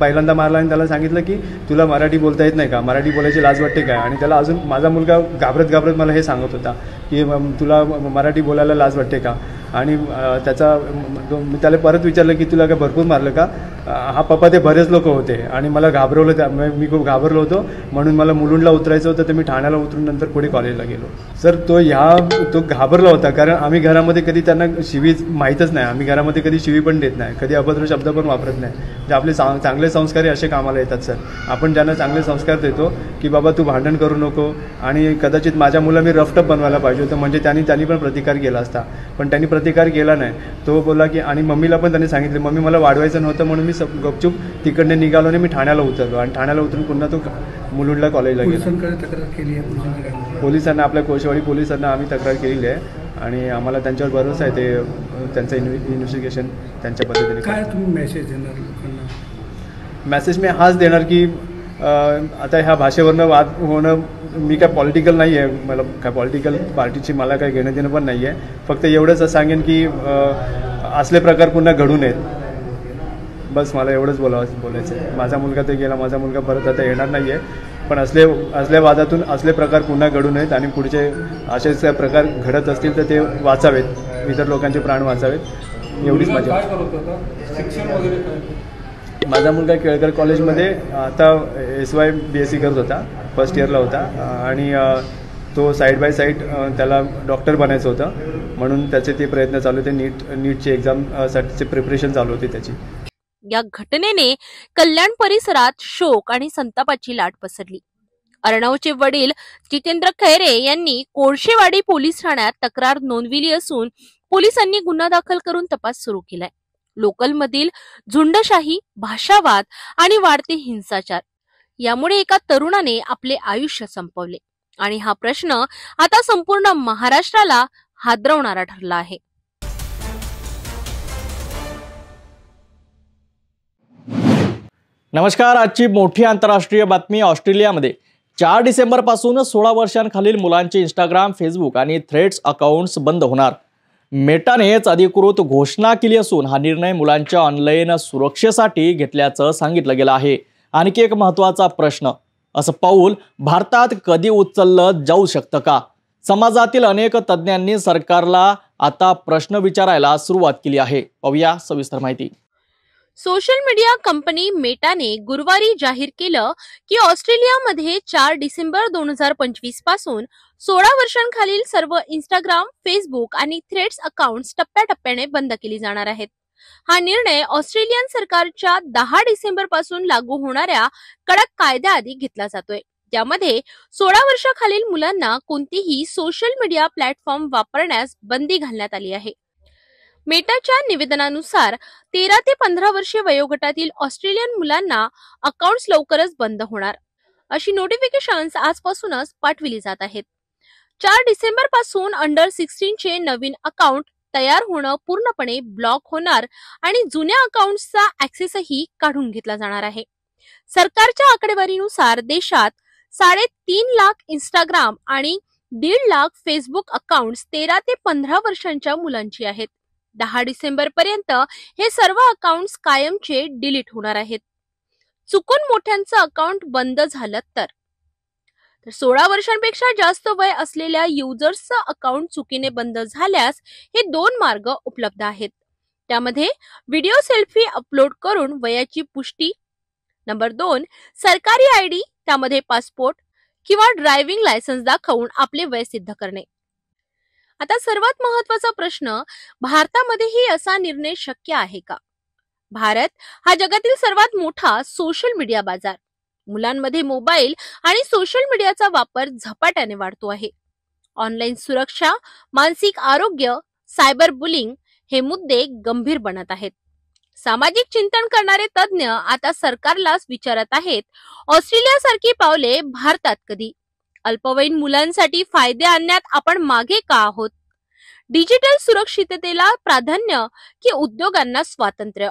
पहिल्यांदा मारला आणि त्याला सांगितलं की तुला मराठी बोलता येत नाही का, मराठी बोलायची लाज वाटते काय. आणि त्याला अजून माझा मुलगा घाबरत मला हे सांगत होता की तुला मराठी बोलायला लाज वाटते का. आणि मी त्याला परत विचारलं की तुला काय भरपूर मारलं का. हा पप्पा ते बरेच लोक होते आणि मला घाबरवलं, मी खूप घाबरलो होतो, म्हणून मला मुलुंडला उतरायचं होतं. तर मी ठाण्याला उतरून नंतर पुढे कॉलेजला गेलो. सर तो घाबरला होता, कारण आम्ही घरामध्ये कधी त्यांना शिवी माहीतच नाही. आम्ही घरामध्ये कधी शिवी पण देत नाही, कधी अभद्र शब्द पण वापरत नाही. जे आपले चांगले संस्कार असे कामाला येतात सर. आपण ज्यांना चांगले संस्कार देतो की बाबा तू भांडण करू नको, आणि कदाचित माझ्या मुला मी रफटप बनवायला पाहिजे होतं, म्हणजे त्यांनी पण प्रतिकार केला असता, पण त्यांनी प्रतिकार केला नाही. तो बोला की, आणि मम्मीला पण त्यांनी सांगितले मम्मी मला वाढवायचं नव्हतं, म्हणून मी गपचूप तिकडने निघालो आणि मी ठाण्याला उतरलो. आणि ठाण्याला उतरून पुन्हा तो मुलुंडला कॉलेजला गेला. तक्रार केली आहे पोलिसांना, आपल्या कोळशेवाडी पोलिसांना आम्ही तक्रार केलेली आहे आणि आम्हाला त्यांच्यावर भरोसा आहे. ते त्यांचं इन्व्हेस्टिगेशन त्यांच्या पद्धतीने. काय तुम्ही मेसेज देणार लोकांना? मेसेज मी हाच देणार की आता ह्या भाषेवरनं वाद होणं, मी काय पॉलिटिकल नाही आहे, मला काय पॉलिटिकल पार्टीची मला काही घेणं देणं पण नाही आहे. फक्त एवढंच सांगेन की असले प्रकार पुन्हा घडू नयेत. बस मला एवढंच बोलायचं आहे. माझा मुलगा ते गेला, माझा मुलगा परत आता येणार नाही आहे, पण असल्या वादातून असले प्रकार पुन्हा घडू नयेत आणि पुढचे असे प्रकार घडत असतील तर ते वाचावेत, इतर लोकांचे प्राण वाचावेत, एवढीच माझी. माझा मुलगा केळकर कॉलेजमध्ये आता SY BSc करत होता, फर्स्ट इयरला होता. आणि तो साईड बाय साईड त्याला डॉक्टर बनायचं होतं, म्हणून त्याचे ते प्रयत्न चालू होते. नीटची एक्झामसाठीचे प्रिपरेशन चालू होती त्याची. या घटनेने कल्याण परिसरात शोक आणि संतापाची लाट पसरली. अर्णवचे वडील जितेंद्र खैरे यांनी कोळशेवाडी पोलीस ठाण्यात तक्रार नोंदविली असून पोलिसांनी गुन्हा दाखल करून तपास सुरू केलाय. लोकलमधील झुंडशाही, भाषावाद आणि वाढते हिंसाचार यामुळे एका तरुणाने आपले आयुष्य संपवले आणि हा प्रश्न आता संपूर्ण महाराष्ट्राला हादरवणारा ठरला आहे. नमस्कार. आजची मोठी आंतरराष्ट्रीय बातमी. ऑस्ट्रेलियामध्ये 4 डिसेंबरपासून 16 वर्षांखालील मुलांचे इंस्टाग्राम, फेसबुक आणि थ्रेड्स अकाउंट्स बंद होणार. मेटानेच अधिकृत घोषणा केली असून हा निर्णय मुलांच्या ऑनलाईन सुरक्षेसाठी घेतल्याचं सांगितलं गेलं आहे. आणखी एक महत्त्वाचा प्रश्न, असं पाऊल भारतात कधी उचललं जाऊ शकतं का? समाजातील अनेक तज्ज्ञांनी सरकारला आता प्रश्न विचारायला सुरुवात केली आहे. पाहूया सविस्तर माहिती. सोशल मीडिया कंपनी मेटाने गुरुवारी जाहीर केलं की ऑस्ट्रेलियामध्ये 4 डिसेंबर 2025 पासून 16 वर्षांखालील सर्व इंस्टाग्राम, फेसबुक आणि थ्रेड्स अकाउंट्स टप्प्याटप्प्याने बंद केली जाणार आहेत. हा निर्णय ऑस्ट्रेलियन सरकारच्या 10 डिसेंबर पासून लागू होणाऱ्या कडक कायद्याआधी घेतला जातोय. त्यामध्ये 16 वर्षाखालील मुलांना कोणतीही सोशल मीडिया प्लॅटफॉर्म वापरण्यास बंदी घालण्यात आली आहे. मेटाच्या निवेदनानुसार 13 ते 15 वर्षे वयोगटातील ऑस्ट्रेलियन मुलांना अकाउंट्स लवकरच बंद होणार अशी नोटिफिकेशन्स आजपासूनच पाठविली जात आहेत. 4 डिसेंबर पासून अंडर 16 चे नवीन अकाउंट तयार होणं पूर्णपणे ब्लॉक होणार आणि जुन्या अकाउंट्सचा ऍक्सेसही काढून घेतला जाणार आहे. सरकारच्या आकडेवारीनुसार देशात 3.5 लाख इंस्टाग्राम आणि 1.5 लाख फेसबुक अकाउंट्स 13 ते 15 वर्षांच्या मुलांची आहेत. 10 डिसेंबर पर्यंत हे सर्व अकाउंट्स कायमचे डिलीट होणार आहेत. चुकून मोठ्यांचं अकाउंट बंद झालं तर 16 वर्षांपेक्षा जास्त वय असलेल्या युजर्सचं अकाउंट चुकीने बंद झाल्यास हे 2 मार्ग उपलब्ध आहेत. त्यामध्ये व्हिडिओ सेल्फी अपलोड करून वयाची पुष्टी, नंबर 2 सरकारी आयडी, त्यामध्ये पासपोर्ट किंवा ड्रायव्हिंग लायसन्स दाखवून आपले वय सिद्ध करणे. आता सर्वात महत्त्वाचा प्रश्न, भारतामध्येही असा निर्णय शक्य आहे का? भारत हा जगातील सर्वात मोठा सोशल मीडिया बाजार. मुलांमध्ये मोबाईल आणि सोशल मीडियाचा वापर झपाट्याने वाढतो आहे. ऑनलाईन सुरक्षा, मानसिक आरोग्य, सायबर बुलिंग हे मुद्दे गंभीर बनत आहेत. सामाजिक चिंतन करणारे तज्ज्ञ आता सरकारलाच विचारत आहेत, ऑस्ट्रेलियासारखी पावले भारतात कधी? अल्पवयीन मुलांसाठी फायदे आणण्यात आपण मागे का आहोत? डिजिटल सुरक्षिततेला प्राधान्य की उद्योगांना स्वातंत्र्य?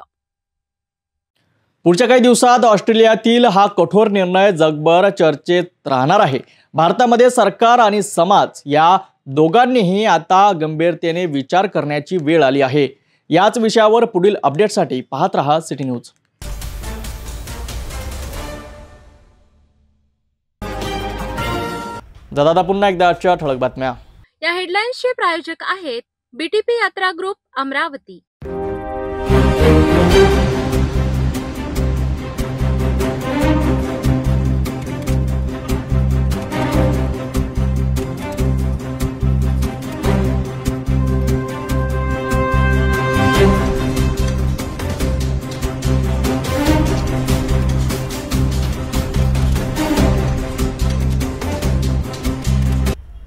पुढच्या काही दिवसात ऑस्ट्रेलियातील हा कठोर निर्णय जगभर चर्चेत राहणार आहे. भारतामध्ये सरकार आणि समाज या दोघांनीही आता गंभीरतेने विचार करण्याची वेळ आली आहे. याच विषयावर पुढील अपडेटसाठी पाहत रहा सिटी न्यूज. दादा पुन्हा एकदा आजच्या ठळक बातम्या. या हेडलाईन्सचे प्रायोजक आहेत बीटीपी यात्रा ग्रुप, अमरावती.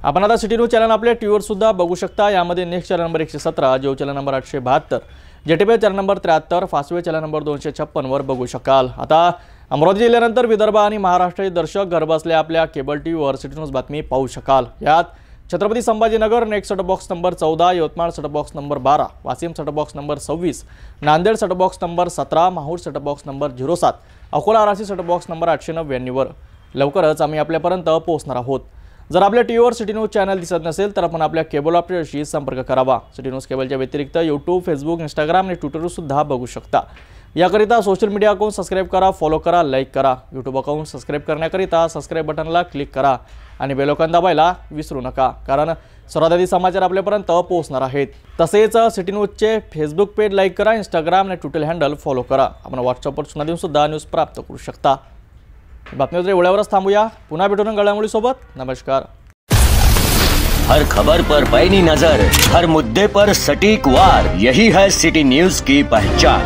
आपण आता सिटी न्यूज चॅनल आपल्या टीव्हीवर सुद्धा बघू शकता. यामध्ये next channel number 117, Jio channel number 872, JTB channel number 73, Fastway channel number 256 वर बघू शकाल. आता अमरावती जिल्ह्यानंतर विदर्भ आणि महाराष्ट्राचे दर्शक घरबसल्या आपल्या केबल टीव्हीवर सिटी न्यूज बातमी पाहू शकाल. यात Chhatrapati Sambhajinagar next set box number 14, Yavatmal set box number 12, Washim set box number 26, Nanded set box number 17, Mahur set box number 07, Akola आरासी सेट बॉक्स नंबर 899 वर लवकरच आम्ही आपल्यापर्यंत पोहोचणार आहोत. जर आपल्या टीव्हीवर सिटी न्यूज चॅनल दिसत नसेल तर आपण आपल्या केबल ऑपरेटरशी संपर्क करावा. सिटी न्यूज केबलच्या व्यतिरिक्त यूट्यूब, फेसबुक, इंस्टाग्राम आणि ट्विटरवर सुद्धा बघू शकता. याकरिता सोशल मीडिया अकाउंट सबस्क्राईब करा, फॉलो करा, लाईक करा. यूट्यूब अकाउंट सबस्क्राईब करण्याकरिता सबस्क्राईब बटनला क्लिक करा आणि बेल आयकॉन दाबायला विसरू नका, कारण सर्वात आधी समाचार आपल्यापर्यंत पोहोचणार आहेत. तसेच सिटी न्यूजचे फेसबुक पेज लाईक करा, इंस्टाग्राम आणि ट्विटर हँडल फॉलो करा. आपण व्हॉट्सअपवर सूचना देऊन सुद्धा न्यूज प्राप्त करू शकता. बातमीवर एवढ्यावरच थांबूया. पुन्हा भेटून घडामोडी सोबत. नमस्कार. हर खबर पर पैनी नजर, हर मुद्दे पर सटीक वार, यही है सिटी न्यूज की पहचान.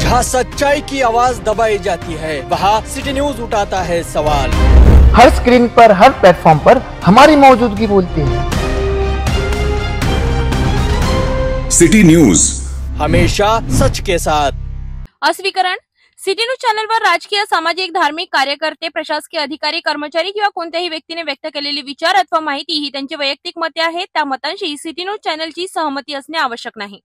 जहाँ सच्चाई की आवाज दबाई जाती है, वहाँ सिटी न्यूज उठाता है सवाल. हर स्क्रीन पर, हर प्लेटफॉर्म पर हमारी मौजूदगी बोलती है. सिटी न्यूज हमेशा सच के साथ. अस्वीकरण. सिटी न्यूज चॅनलवर राजकीय, सामाजिक, धार्मिक कार्यकर्ते, प्रशासकीय अधिकारी, कर्मचारी किंवा कोणत्याही व्यक्तीने व्यक्त केलेले विचार अथवा माहिती ही त्यांची वैयक्तिक मते आहेत. त्या मतांशी सिटी न्यूज चॅनलची सहमती असणे आवश्यक नाही.